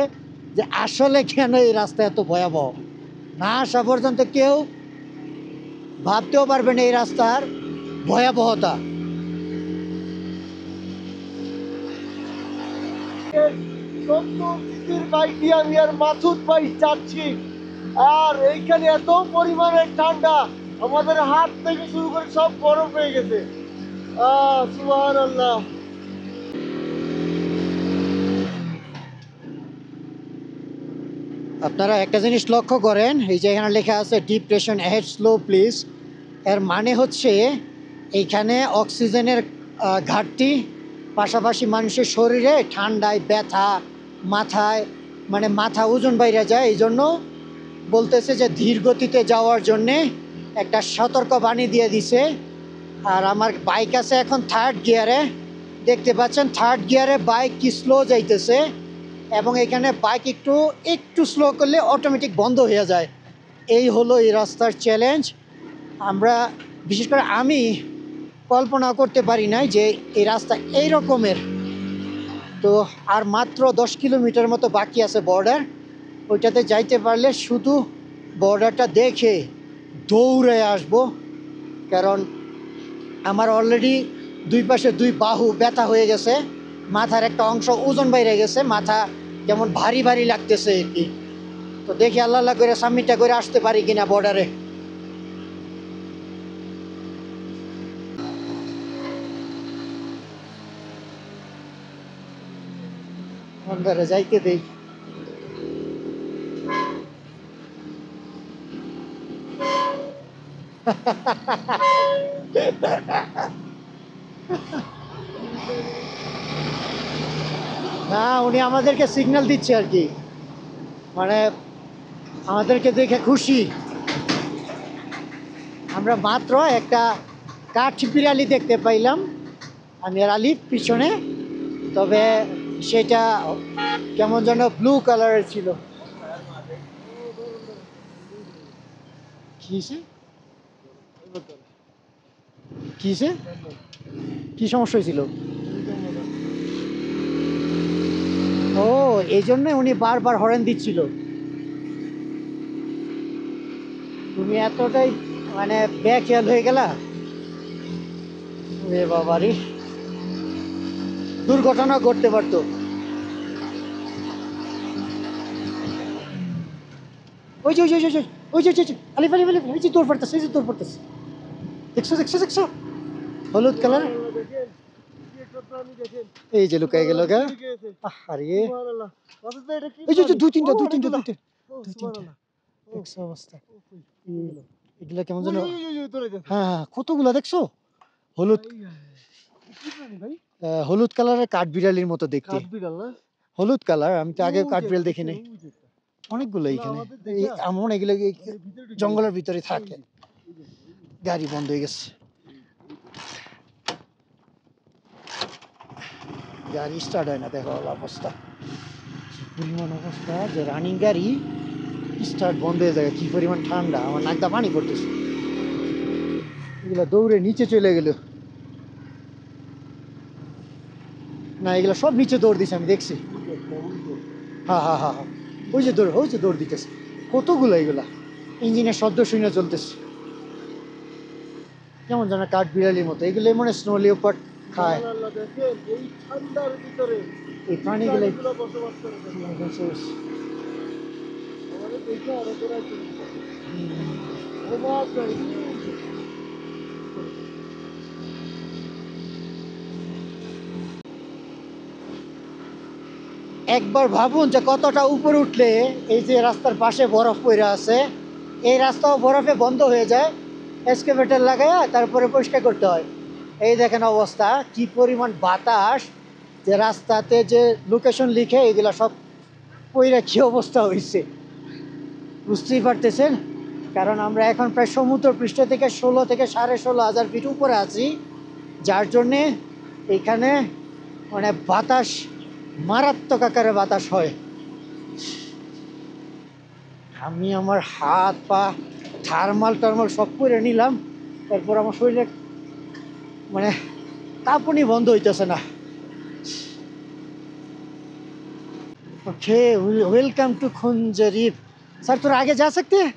যে আসলে কেন এই রাস্তা এত ভয়াবহ। না আসা পর্যন্ত কেউ ভাবতেও পারবে না এই রাস্তার ভয়াবহতা। 70 সিসির বাইক দিয়ে আমি আর মাসুদ ভাই যাচ্ছি, আর এইখানে এত পরিমাণে ঠান্ডা, আমাদের হাত থেকে শুরু করে সব বরফ হয়ে গেছে। সুবহানাল্লাহ। আপনারা একটা জিনিস লক্ষ্য করেন, এই যে এখানে লেখা আছে ডিপ্রেশন অ্যাহেড স্লো প্লিজ। এর মানে হচ্ছে এইখানে অক্সিজেনের ঘাটতি, পাশাপাশি মানুষের শরীরে ঠান্ডায় ব্যথা, মাথায় মানে মাথা ওজন বাইরে যায়, এই জন্য বলতেছে যে ধীর গতিতে যাওয়ার জন্যে একটা সতর্কবাণী দিয়ে দিছে। আর আমার বাইক আছে এখন থার্ড গিয়ারে, দেখতে পাচ্ছেন থার্ড গিয়ারে বাইক কি স্লো যাইতেছে, এবং এখানে বাইক একটু একটু স্লো করলে অটোমেটিক বন্ধ হয়ে যায়। এই হলো এই রাস্তার চ্যালেঞ্জ। আমরা বিশেষ করে আমি কল্পনা করতে পারি নাই যে এই রাস্তা এই রকমের। তো আর মাত্র 10 কিলোমিটার মতো বাকি আছে বর্ডার, ওইটাতে যাইতে পারলে শুধু বর্ডারটা দেখে দৌড়ে আসবো, কারণ আমার অলরেডি দুই পাশে দুই বাহু ব্যথা হয়ে গেছে, মাথার একটা অংশ ওজন বাইরে গেছে, মাথা যেমন ভারী ভারী লাগতেছে আর কি। তো দেখি আল্লাহ আল্লাহ করে সাবমিটটা করে আসতে পারি কিনা বর্ডারে। বর্ডারে যাইতে দেই। না, উনি আমাদেরকে সিগন্যাল দিচ্ছে আর কি, মানে আমাদেরকে দেখে খুশি। আমরা মাত্র একটা কাঠ বিড়ালি দেখতে পাইলাম আমি আর আলিফ পিছনে, তবে সেটা কেমন যেন ব্লু কালারের ছিল। কিসে কিসে কি সমস্যা হয়েছিল? ও, এই জন্য উনি বারবার হরেন দিচ্ছিল। তুমি এতটাই মানে বেখেয়াল হয়ে গেলা, এ বাবারি, দুর্ঘটনা ঘটতে পারতো। ওই যে ওই যে ওই যে ওই যে ওই যে আলিফ আলিফ আলিফ, ওই যে দৌড় পড়তেছে, এই যে দৌড় পড়তেছে, দেখছো দেখছো দেখছো, হলুদ কালার। এই যে লুকাই গেল গা। আরে এই যে দুই তিনটা দেখছো অবস্থা। এগুলা কেমন যেন, হ্যাঁ হ্যাঁ কতগুলা দেখছো, হলুদ হলুদ কালারের কাঠ বিড়ালির মতো দেখতে। হলুদ কালার, আমি তো আগে কাঠ বিড়াল দেখি নাই। অনেকগুলো এইখানে, এমন এগুলো জঙ্গলের ভিতরে থাকে। গাড়ি বন্ধ হয়ে গেছে, গাড়ি স্টার্ট হয় না, দেখো অবস্থা পরিমাণ অবস্থা যে রানিং গাড়ি স্টার্ট বন্ধ হয়ে যায়। কি পরিমাণ ঠান্ডা, আমার নাকদা পানি পড়তেছে। এগুলো দৌড়ে নিচে চলে গেল, না এগুলো সব নিচে দৌড় দিছে, আমি দেখছি। হ্যাঁ হ্যাঁ হ্যাঁ হ্যাঁ, ওই যে দৌড় দিতেছে কতগুলো, এগুলা ইঞ্জিনের শব্দ শুনে চলতেছে, কেমন যেন কাঠ বিড়ালির মতো। এগুলো মনে স্নো লিওপার্ড খায়। এই প্রাণীগুলো একবার ভাবুন যে কতটা উপরে উঠলে এই যে রাস্তার পাশে বরফ পড়ে আছে, এই রাস্তাও বরফে বন্ধ হয়ে যায়, এক্সকেভেটর লাগায় তারপরে পরিষ্কার করতে হয়। এই দেখেন অবস্থা, কি পরিমাণ বাতাস, যে রাস্তাতে যে লোকেশন লিখে এগুলা সব পইরা কি অবস্থা হয়েছে বুঝতেই পারতেছেন। কারণ আমরা এখন প্রায় সমুদ্র পৃষ্ঠ থেকে 16 থেকে 16,500 ফিট উপরে আছি, যার জন্যে এখানে মানে বাতাস মারাত্মক আকারে বাতাস হয়। আমি আমার হাত পা থার্মাল টার্মাল সব করে নিলাম, তারপর আমার শরীরে মানে কাঁপুনি বন্ধ হইতেছে না। Okay, welcome to Khunjerab. Sir थोड़ा आगे जा सकते हैं?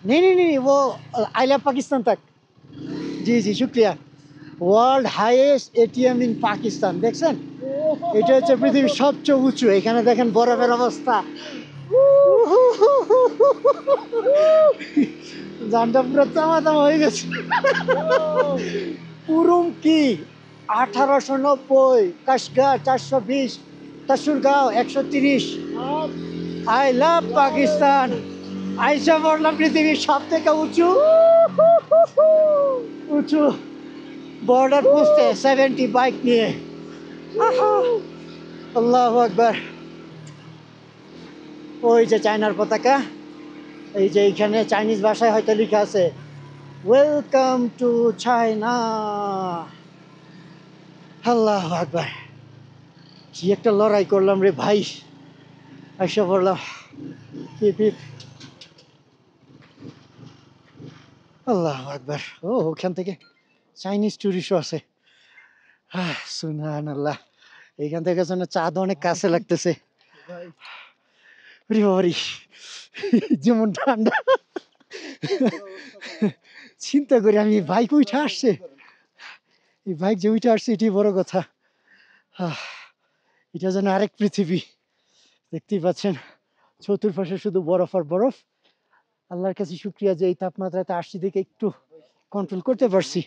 नहीं, वो आई लव पाकिस्तान तक। जी जी शुक्रिया। World highest ATM in Pakistan, দেখছেন? এটা হচ্ছে পৃথিবীর সবচেয়ে উঁচু। এখানে দেখেন বরফের অবস্থা, জানটা পুরো তামা তামা হয়ে গেছে। উরুমকি 1890, কাশগাঁও 420, তাসুরগাঁও 130। I love Pakistan. আইসা পড়লাম পৃথিবীর সব থেকে উঁচু বর্ডার পোস্টে 70 বাইক নিয়ে। আল্লাহু আকবার। ওই যে চায়নার পতাকা, এই যে এইখানে চাইনিজ ভাষায় হয়তো লেখা আছে ওয়েলকাম টু চায়না। আল্লাহ আকবার, কি একটা লড়াই করলাম রে ভাই, এসে পড়লাম। হিপ হিপ, আল্লাহ আকবার। ও ওখান থেকে চাইনিজ টুরিস্টও আছে। সুবহানাল্লাহ, এইখান থেকে যেন চাঁদ অনেক কাছে লাগতেছে। রে বাবারে, যেমন ঠান্ডা, চিন্তা করি আমি বাইক উঠে আসছে, এই বাইক যে উঠে আসছে এটি বড় কথা। এটা যেন আরেক পৃথিবী, দেখতেই পাচ্ছেন চতুর্পাশে শুধু বরফ আর বরফ। আল্লাহর কাছে শুক্রিয়া যে এই তাপমাত্রাতে আসছি দেখে একটু কন্ট্রোল করতে পারছি,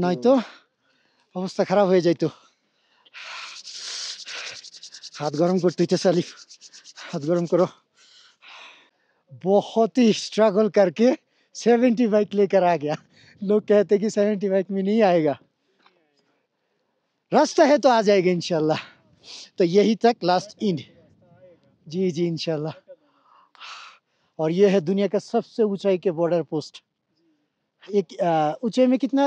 নয়তো অবস্থা খারাপ হয়ে যাইতো। हाथ गरम करते थे साली, हाथ गरम करो। बहुत ही स्ट्रगल करके 70 बाइक लेकर आ गया। लोग कहते कि 70 बाइक में नहीं आएगा, रास्ता है तो आ जाएगा इंशाल्लाह। तो यही तक लास्ट इंड, जी जी इंशाल्लाह। और ये है दुनिया का सबसे ऊंचाई के बॉर्डर पोस्ट। एक ऊंचाई में कितना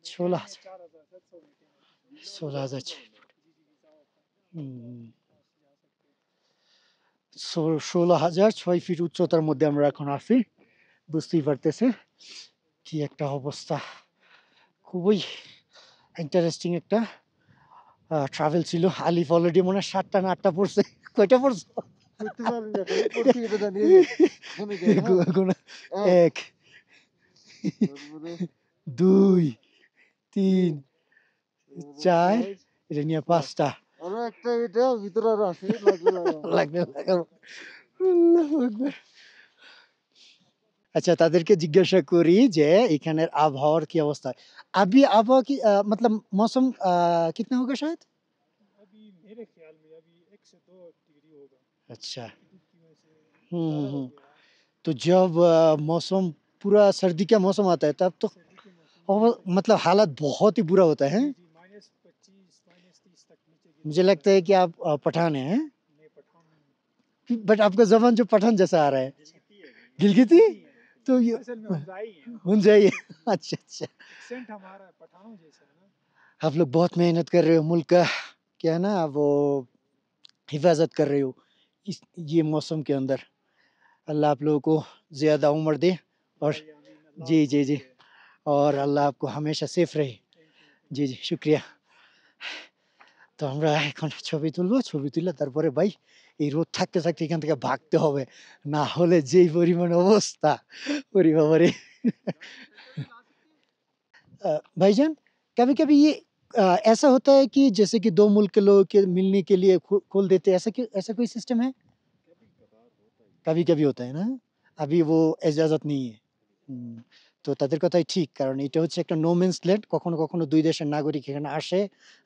16,000 16,006 ফিট উচ্চতার মধ্যে আমরা এখন আছি। বুঝতেই পারতেছে কি একটা অবস্থা। খুবই ইন্টারেস্টিং একটা ট্রাভেল ছিল। আলিফ অলরেডি মনে হয় 7টা না 8টা পড়ছে। কয়টা পড়ছো? 1 2 3 4, এটা নিয়ে 5টা লাগবে। আল্লাহু আকবার। अच्छा তাদেরকে জিজ্ঞাসা করি যে এখানের আবহাওয়ার কি অবস্থা। अभी आबहावा की मतलब मौसम कितना होगा शायद? अभी मेरे ख्याल में अभी 1 से 2 डिग्री होगा। अच्छा, धूप की वजह से ज़्यादा हो गया। तो जब मौसम पूरा सर्दी का मौसम आता है तब तो सर्दी के मौसम में मतलब हालत बहुत ही बुरा होता है। जी -25 -30 तक नीचे गिर मुझे लगता है कि आप पठान हैं, मैं पठान हूँ। बट आपका जबान जो पठान जैसा आ रहा है। गिलगिती? तो ये असल में हुंजाई है, हुंजाई। अच्छा अच्छा, एक्सेंट हमारा पठानों जैसा है ना। आप लोग बहुत मेहनत कर रहे हो, मुल्क का क्या है ना वो हिफाजत कर रहे हो इस ये मौसम के अंदर। अल्लाह आप लोगों को ज़्यादा उम्र दे और जी जी जी, और अल्लाह आपको हमेशा सेफ रहे। জি জি শুক্রিয়া। তো আমরা এখন ছবি তুলবো, ছবি তুলে তারপরে ভাই এই রোদ থাকতে থাকতে এখান থেকে ভাগতে হবে, না হলে যেই পরিমাণ অবস্থা, ওরে বাবারে। भाईजान, कभी कभी ये ऐसा होता है कि जैसे कि दो मुल्क के लोगों के मिलने के लिए खोल देते हैं, ऐसा कोई सिस्टम है? कभी कभी होता है ना, अभी वो इजाजत नहीं है। তো তাদের কথাই ঠিক, কারণ এটা হচ্ছে একটা নো ম্যানস ল্যান্ড। কখনো কখনো দুই দেশের নাগরিক এখানে আসে,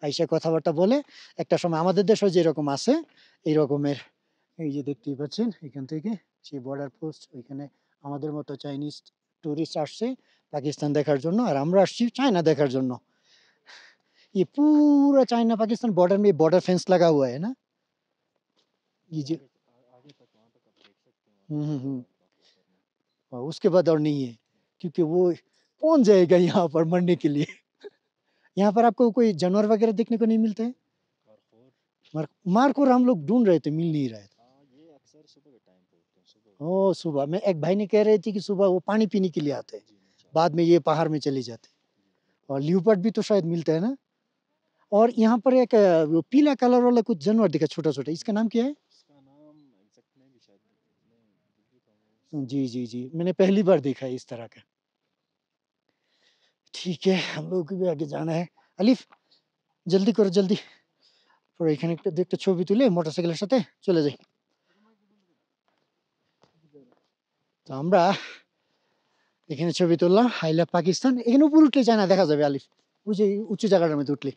আইসা কথাবার্তা বলে। একটা সময় আমাদের দেশেও যেরকম আছে এই রকমের, এই যে দেখতেই পাচ্ছেন এখান থেকে সেই বর্ডার পোস্ট, ওইখানে আমাদের মতো চাইনিজ টুরিস্ট আসছে পাকিস্তান দেখার জন্য, আর আমরা আসছি চায়না देखार জন্য। ये पूरा चाइना पाकिस्तान बॉर्डर में बॉर्डर फेंस लगा हुआ है ना, ये जो और उसके बाद और नहीं है, क्योंकि वो कौन जाएगा यहाँ पर मरने के लिए। यहाँ पर आपको कोई जानवर वगैरह देखने को नहीं मिलते हैं? मारखोर हम लोग ढूंढ रहे थे, मिल नहीं रहे थे। ओ सुबह में एक भाई ने कह रहे थे कि सुबह वो पानी पीने के लिए आते हैं, बाद में ये पहाड़ में चले जाते। और लियोपार्ड भी तो शायद मिलता है ना। और यहाँ पर एक वो पीला कलर वाला कुछ जानवर दिखा छोटा छोटा, इसका नाम क्या है? जी जी जी, मैंने पहली बार देखा है इस तरह का। ठीक है, हम लोगों को भी आगे जाना है। আলিফ জলদি করো জলদি, পরে এখানে একটা ছবি তুলে মোটরসাইকেলের সাথে চলে যাই। তো আমরা এখানে ছবি তুললাম, আই লাভ পাকিস্তান। এখানে উপরে উঠলে চায়না দেখা যাবে আলিফ, ওই যে উঁচু জায়গাটার মধ্যে উঠলে।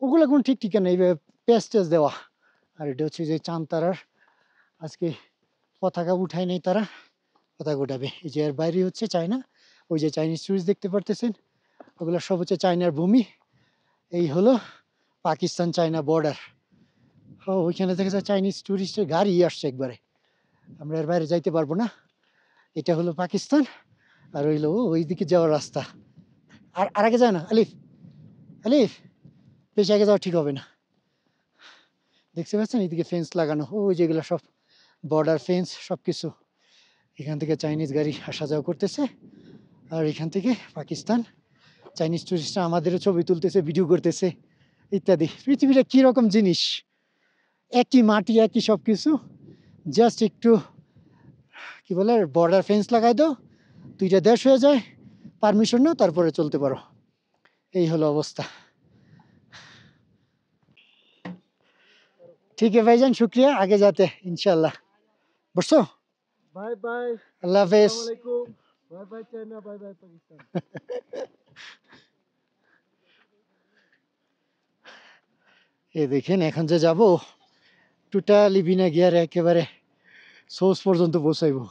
ওগুলো কোন ঠিক ঠিকানা, এইভাবে পেজ টেজ দেওয়া। আর এটা হচ্ছে যে চাঁদ তারার আজকে পতাকা উঠায় নেই তারা, পতাকা উঠাবে। এই যে এর বাইরে হচ্ছে চায়না, ওই যে চাইনিজ টুরিস্ট দেখতে পারতেছেন, ওগুলো সব হচ্ছে চায়নার ভূমি। এই হলো পাকিস্তান চায়না বর্ডার। ও ওইখানে দেখা যায় চাইনিজ টুরিস্টের গাড়ি আসছে একবারে। আমরা এর বাইরে যাইতে পারবো না। এটা হলো পাকিস্তান, আর হইলো ওইদিকে যাওয়ার রাস্তা। আর আগে যায় না আলিফ, আলিফ বেশি আগে যাওয়া ঠিক হবে না। দেখতে পাচ্ছেন এইদিকে ফেন্স লাগানো, ওই যেগুলো সব বর্ডার ফেন্স সব কিছু। এখান থেকে চাইনিজ গাড়ি আসা যাওয়া করতেছে, আর এখান থেকে পাকিস্তান। চাইনিজ টুরিস্টরা আমাদেরও ছবি তুলতেছে, ভিডিও করতেছে ইত্যাদি। পৃথিবীটা কীরকম জিনিস, একই মাটি একই সব কিছু, জাস্ট একটু কি বলে বর্ডার ফেন্স লাগাই দাও, দুইটা দেশ হয়ে যায়, পারমিশন নাও, তারপরে চলতে পারো। এই হলো অবস্থা। ঠিক আছে ভাইজান, শুক্রিয়া, আগে যাতে ইনশাল্লাহ। বুঝছো? বাই বাই, আল্লাহ হাফেজ। আসসালামু আলাইকুম, bye bye China, bye bye Pakistan. এ দেখেন এখন যে যাবো টোটালি বিনা গিয়ারে একেবারে সোর্স পর্যন্ত পৌঁছাইবো।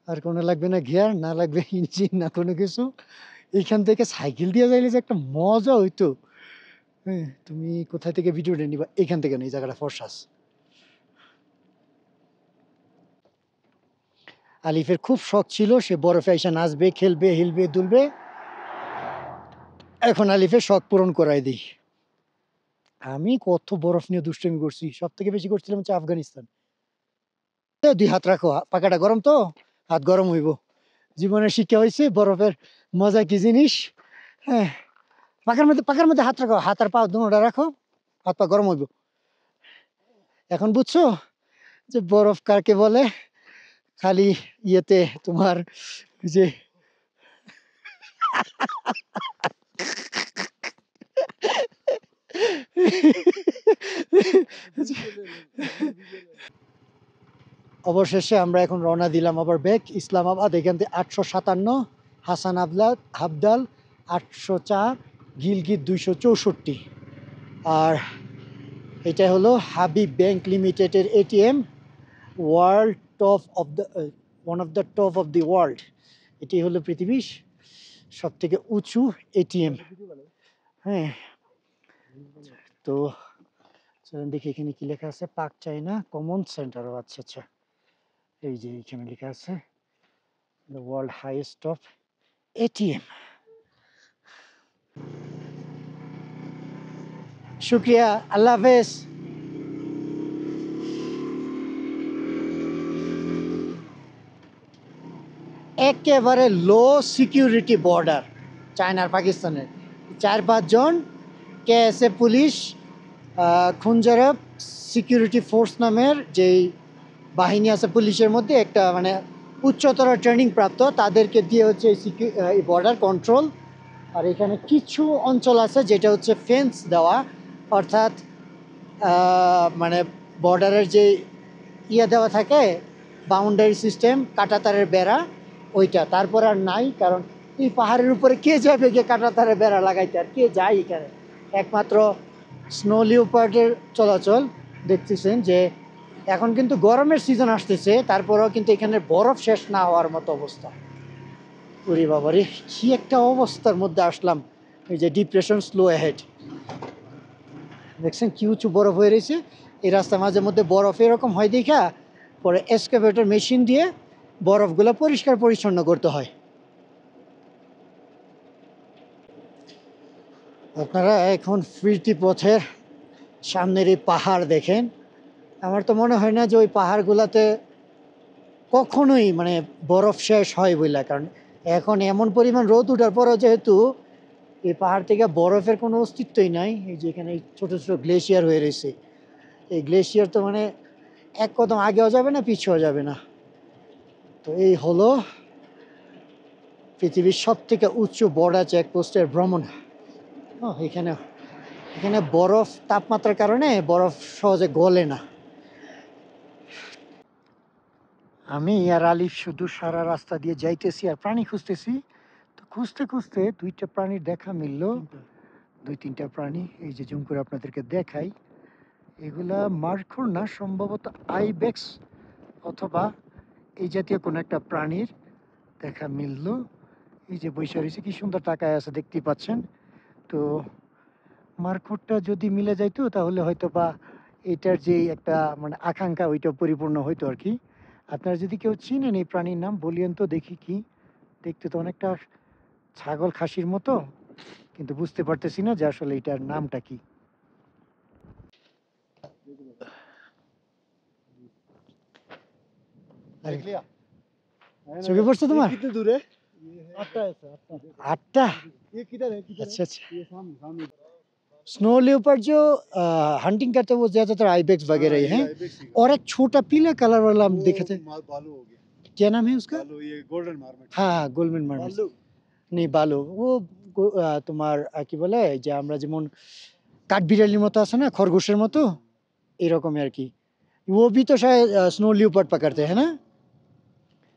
আর কোনো লাগবে না গিয়ার, না লাগবে ইঞ্জিন, না কোনো কিছু। এইখান থেকে সাইকেল দিয়ে যাইলে যে একটা মজা হইতো। হ্যাঁ, তুমি কোথায় থেকে ভিডিওটা নিবা? এখান থেকে না, এই জায়গাটা ফরসাস। আলিফের খুব শখ ছিল সে বরফে এসে নাচবে, খেলবে, হিলবে, দুলবে। এখন আলিফের শখ পূরণ করাই দিই। আমি কত বরফ নিয়ে দুষ্টুমি করছি, সব থেকে বেশি করছিলাম হচ্ছে আফগানিস্তান। দুই হাত রাখো, পাকাটা গরম তো, হাত গরম হইব। জীবনের শিক্ষা হয়েছে বরফের মজা কি জিনিস। হ্যাঁ, পাকার মধ্যে হাত রাখো, হাত আর পা দুটোটা রাখো, হাত পা গরম হইব। এখন বুঝছো যে বরফ কাকে বলে? খালি ইয়েতে তোমার যে অবশেষে আমরা এখন রওনা দিলাম আবার ব্যাক ইসলামাবাদ। এখান থেকে 857, হাসান হাবদাল 804, গিলগিত 264। আর এটা হলো হাবিব ব্যাংক লিমিটেডের ATM, world top of the one of the top of the world. এটি হলো পৃথিবীর সব থেকে উঁচু এটিএম। হ্যাঁ, তো দেখি এখানে কি লেখা আছে, পাক চাইনা কমন সেন্টার। আচ্ছা আচ্ছা, এই যে এখানে লেখা আছে the world highest of ATM. শুক্রিয়া, আল্লাহ হাফেজ। একেবারে লো সিকিউরিটি বর্ডার চায়নার পাকিস্তানের। 4-5 জন কেএসএফ পুলিশ, খুনজারাব সিকিউরিটি ফোর্স নামের যেই বাহিনী আছে পুলিশের মধ্যে, একটা মানে উচ্চতর ট্রেনিং প্রাপ্ত, তাদেরকে দিয়ে হচ্ছে এই বর্ডার কন্ট্রোল। আর এখানে কিছু অঞ্চল আছে যেটা হচ্ছে ফেন্স দেওয়া, অর্থাৎ মানে বর্ডারের যে দেওয়া থাকে বাউন্ডারি সিস্টেম, কাঁটাতারের বেড়া, ওইটা তারপর আর নাই। কারণ এই পাহাড়ের উপরে কে যাবে গিয়ে কাঁটাতারের বেড়া লাগাইতে, আর কে যায় এখানে? একমাত্র স্নো লিওপার্ডের চলাচল। দেখতেছেন যে এখন কিন্তু গরমের সিজন আসতেছে, তারপরেও কিন্তু এখানে বরফ শেষ না হওয়ার মতো অবস্থা। ওরে বাবারে, কি একটা অবস্থার মধ্যে আসলাম। এই যে ডিপ্রেশন স্লো অ্যাহেড, দেখছেন কি উঁচু বরফ হয়ে রয়েছে। এই রাস্তা মাঝে মধ্যে বরফ এরকম হয় দেখা পরে এক্সকাভেটর মেশিন দিয়ে বরফগুলো পরিষ্কার পরিচ্ছন্ন করতে হয়। আপনারা এখন ফিরতি পথের সামনের এই পাহাড় দেখেন। আমার তো মনে হয় না যে ওই পাহাড়গুলোতে কখনোই মানে বরফ শেষ হয় বলে, কারণ এখন এমন পরিমাণ রোদ উঠার পরও যেহেতু এই পাহাড় থেকে বরফের কোনো অস্তিত্বই নাই। এই যে এখানে ছোটো ছোটো গ্লেশিয়ার হয়ে রয়েছে, এই গ্লেশিয়ার তো মানে এক কদম আগেও যাবে না, পিছিয়েও যাবে না। তো এই হলো পৃথিবীর সব থেকে উঁচু বর্ডার চেকপোস্টের ভ্রমণ। এখানে এখানে বরফ, তাপমাত্রার কারণে বরফ সহজে গলে না। আমি আর আলিফ শুধু সারা রাস্তা দিয়ে যাইতেছি আর প্রাণী খুঁজতেছি। তো খুঁজতে খুঁজতে দুইটা প্রাণীর দেখা মিললো, 2-3টা প্রাণী। এই যে জুম করে আপনাদেরকে দেখাই, এগুলা মার্কর না, সম্ভবত আইবেক্স অথবা এই জাতীয় কোনো একটা প্রাণীর দেখা মিললো। এই যে বৈশা রয়েছে, কি সুন্দর তাকায় আছে দেখতেই পাচ্ছেন। তো মার্করটা যদি মিলে যাইতো তাহলে হয়তো বা এটার যে একটা মানে আকাঙ্ক্ষা ওইটা পরিপূর্ণ হইতো আর কি। আপনারা যদি কেউ চিনেন এই প্রাণীর নাম বলিয়েন তো দেখি কি। দেখতে তো অনেকটা ছাগল খাসির মতো, কিন্তু বুঝতে পারতেছি না যে আসলে এটার নামটা কি। देख लिया চোখে পড়ছে তোমার? कितने दूर है 8टा है सर 8टा 8টা? ये किधर है अच्छा अच्छा। ये सामने सामने स्नो लेपर्ड जो हंटिंग करते हैं वो ज्यादातर आइबेक्स वगैरह ही हैं। और एक छोटा पीला कलर वाला हम देखे थे, बालू हो गया क्या नाम है उसका? बालू ये गोल्डन मार्मट हाँ गोल्डन मार्मोट। নেই বালু ও তোমার কি বলে যে আমরা যেমন কাঠবিড়ালির মতো আছে না, খরগোশের মতো এরকমই আর কি। वो भी तो शायद स्नो लियोपार्ड पकड़ते हैं ना।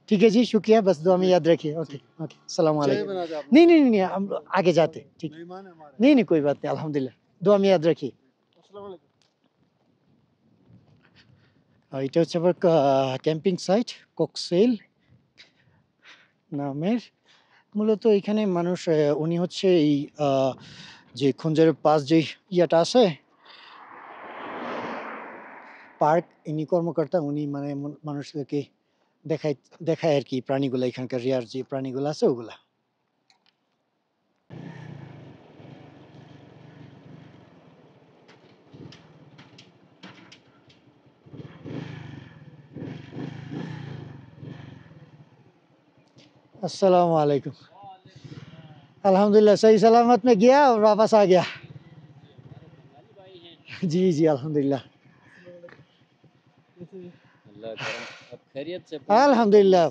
ठीक है जी शुक्रिया, बस दुआ में याद रखिए। ओके ओके सलाम वालेकुम। नहीं नहीं नहीं हम आगे जाते ठीक। मेहमान है हमारे नहीं नहीं कोई बात नहीं अल्हम्दुलिल्लाह, दुआ में याद रखिए। अस्सलाम वालेकुम এটা হচ্ছে আবার ক্যাম্পিং সাইট ককসেল নামের। মূলত এখানে মানুষ উনি হচ্ছে এই যে খঞ্জরের পাশ যে ইয়াটা আছে পার্ক, ইনি কর্মকর্তা, উনি মানে মানুষদেরকে দেখায় দেখায় আর কি প্রাণীগুলা, এখানকার রেয়ার যে প্রাণীগুলো আছে ওগুলা। अस्सलाम वालेकुम। अल्हम्दुलिल्लाह सही सलामत में गया और वापस आ गया। जी जी अल्हम्दुलिल्लाह अल्हम्दुलिल्लाह।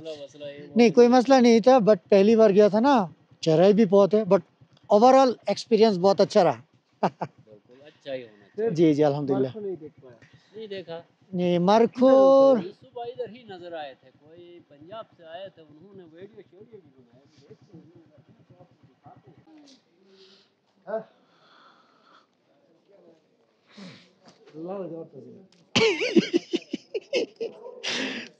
नहीं कोई मसला नहीं था, बट पहली बार गया था ना, चढ़ाई भी बहुत है, बट ओवरऑल एक्सपीरियंस बहुत अच्छा रहा। अच्छा ही होना चाहिए। जी जी अल्हम्दुलिल्लाह। मार्को नहीं देख पाया नहीं देखा। नहीं मरखोर सुबह इधर ही नजर आए थे, कोई पंजाब से आए थे, उन्होंने वीडियो शेडियो भी बनाया, देखते हैं, तो आपको दिखाते हैं।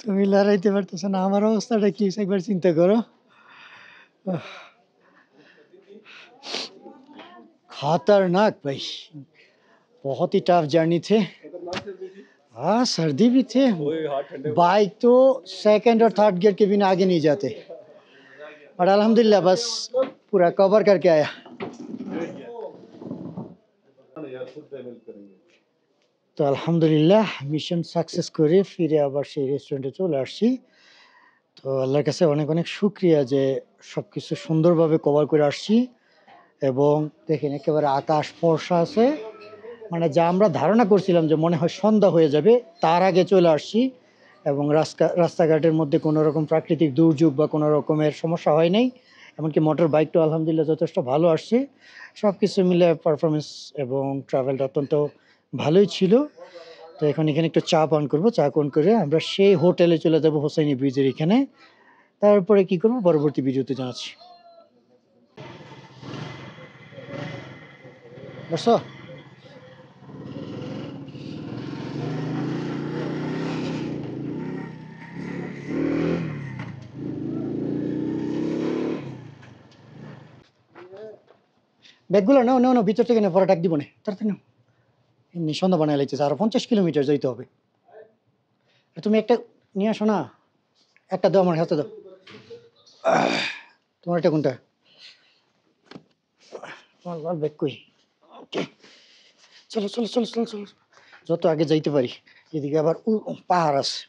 তুমি লড়াইতে পারতেছো না, আমার অবস্থাটা কি একবার চিন্তা করো। खतरनाक भाई, बहुत ही टफ जर्नी थे। हाँ सर्दी भी थे, बाइक तो सेकंड और थर्ड गियर के बिना आगे नहीं जाते, बट अल्हम्दुलिल्लाह बस पूरा कवर करके आया। তো আলহামদুলিল্লাহ মিশন সাকসেস করে ফিরে আবার সেই রেস্টুরেন্টে চলে আসছি। তো আল্লাহর কাছে অনেক অনেক শুক্রিয়া যে সব কিছু সুন্দরভাবে কভার করে আসছি। এবং দেখেন একেবারে আকাশ ফর্সা আছে, মানে যা আমরা ধারণা করছিলাম যে মনে হয় সন্ধ্যা হয়ে যাবে তার আগে চলে আসছি। এবং রাস্তাঘাটের মধ্যে কোনো রকম প্রাকৃতিক দুর্যোগ বা কোনো রকমের সমস্যা হয় নাই। এমনকি মোটর বাইকটাও আলহামদুলিল্লাহ যথেষ্ট ভালো আসছে। সব কিছু মিলে পারফরমেন্স এবং ট্রাভেলটা অত্যন্ত ভালোই ছিল। তো এখন এখানে একটু চা পান করবো, চা পান করে আমরা সেই হোটেলে চলে যাবো হোসাইনি ব্রিজের এখানে। তারপরে কি করবো পরবর্তী ভিডিওতে জানাচ্ছি। বুঝছো? ব্যাগগুলো নাও নাও নাও, ভিতর থেকে না পরে ডাক দিব না, তাড়াতাড়ি নাও। এমনি সন্ধ্যা বানায় লাগতেছে, আরো 50 কিলোমিটার যাইতে হবে। তুমি একটা নিয়ে আসো না, একটা দাও আমার হাতে দাও। তোমার এটা কোনটা? তোমার লাল ব্যাগ কই? ওকে চলো চলো চলো চলো চলো, যত আগে যাইতে পারি। এদিকে আবার পাহাড় আছে।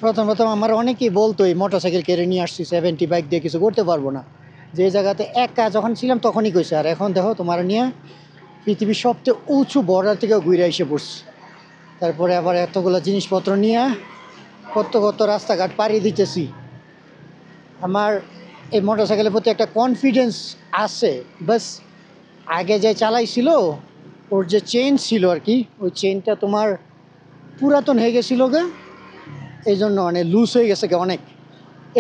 প্রথম প্রথম আমার অনেকেই বলতো এই মোটরসাইকেল কেড়ে নিয়ে আসছি, 70 বাইক দিয়ে কিছু করতে পারবো না। যে জায়গাতে একা যখন ছিলাম তখনই কইছে, আর এখন দেখো তোমার নিয়ে পৃথিবীর সবচেয়ে উঁচু বর্ডার থেকে ঘুরে এসে পড়ছি। তারপরে আবার এতগুলো জিনিসপত্র নিয়ে কত কত রাস্তাঘাট পাড়ি দিতেছি। আমার এই মোটরসাইকেলের প্রতি একটা কনফিডেন্স আছে, বাস আগে যে চালাইছিল ওর যে চেইন ছিল আর কি, ওই চেইনটা তোমার পুরাতন হয়ে গেছিলো গে, এই জন্য মানে লুজ হয়ে গেছে গে অনেক,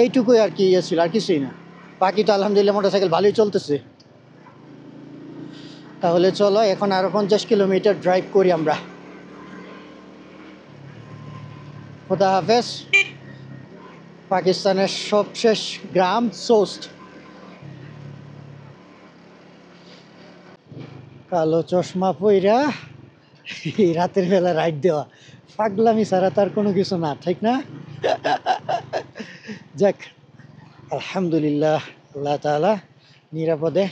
এইটুকুই আর কি ইয়ে ছিল, আর কিছুই না। বাকি তো আলহামদুলিল্লাহ মোটরসাইকেল ভালোই চলতেছে। তাহলে চলো এখন আরো 50 কিলোমিটার ড্রাইভ করি আমরা। খোদা হাফেজ। পাকিস্তানের সবশেষ গ্রাম সোস্ট। কালো চশমা পইরা এই রাতের বেলা রাইড দেওয়া পাগলামি ছাড়া তার কোনো কিছু না, ঠিক না? যাক, আলহামদুলিল্লাহ, আল্লাহ তাআলা নিরাপদে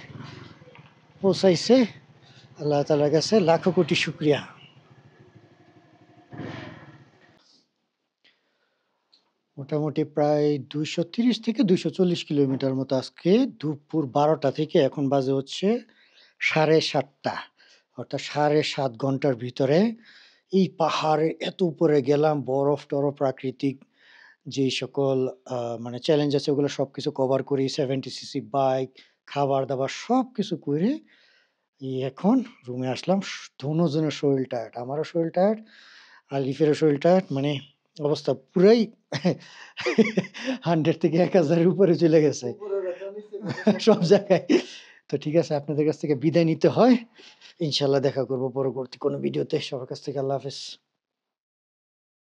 পৌঁছাইছে। আল্লাহ তাআলার কাছে লাখো কোটি শুকরিয়া। মোটামুটি প্রায় 230 থেকে 240 কিলোমিটার মতো আজকে দুপুর 12টা থেকে এখন বাজে হচ্ছে 7:30, অর্থাৎ 7.5 ঘন্টার ভিতরে এই পাহাড়ে এত উপরে গেলাম। বরফ টরফ প্রাকৃতিক যে সকল মানে চ্যালেঞ্জ আছে ওগুলো সবকিছু কভার করি। 70 সিসি বাইক, খাবার দাবার সবকিছু করে এই এখন রুমে আসলাম। দোনোজনের শরীর টায়ার্ড, আমারও শরীর টায়ার্ড, আলিফেরও শরীর টায়ার্ড। মানে অবস্থা পুরাই 100 থেকে 1000-এর উপরে চলে গেছে সব জায়গায়। তো ঠিক আছে, আপনাদের কাছ থেকে বিদায় নিতে হয়। ইনশাল্লাহ দেখা করবো পরবর্তী কোনো ভিডিওতে। সবার কাছ থেকে আল্লাহ হাফেজ।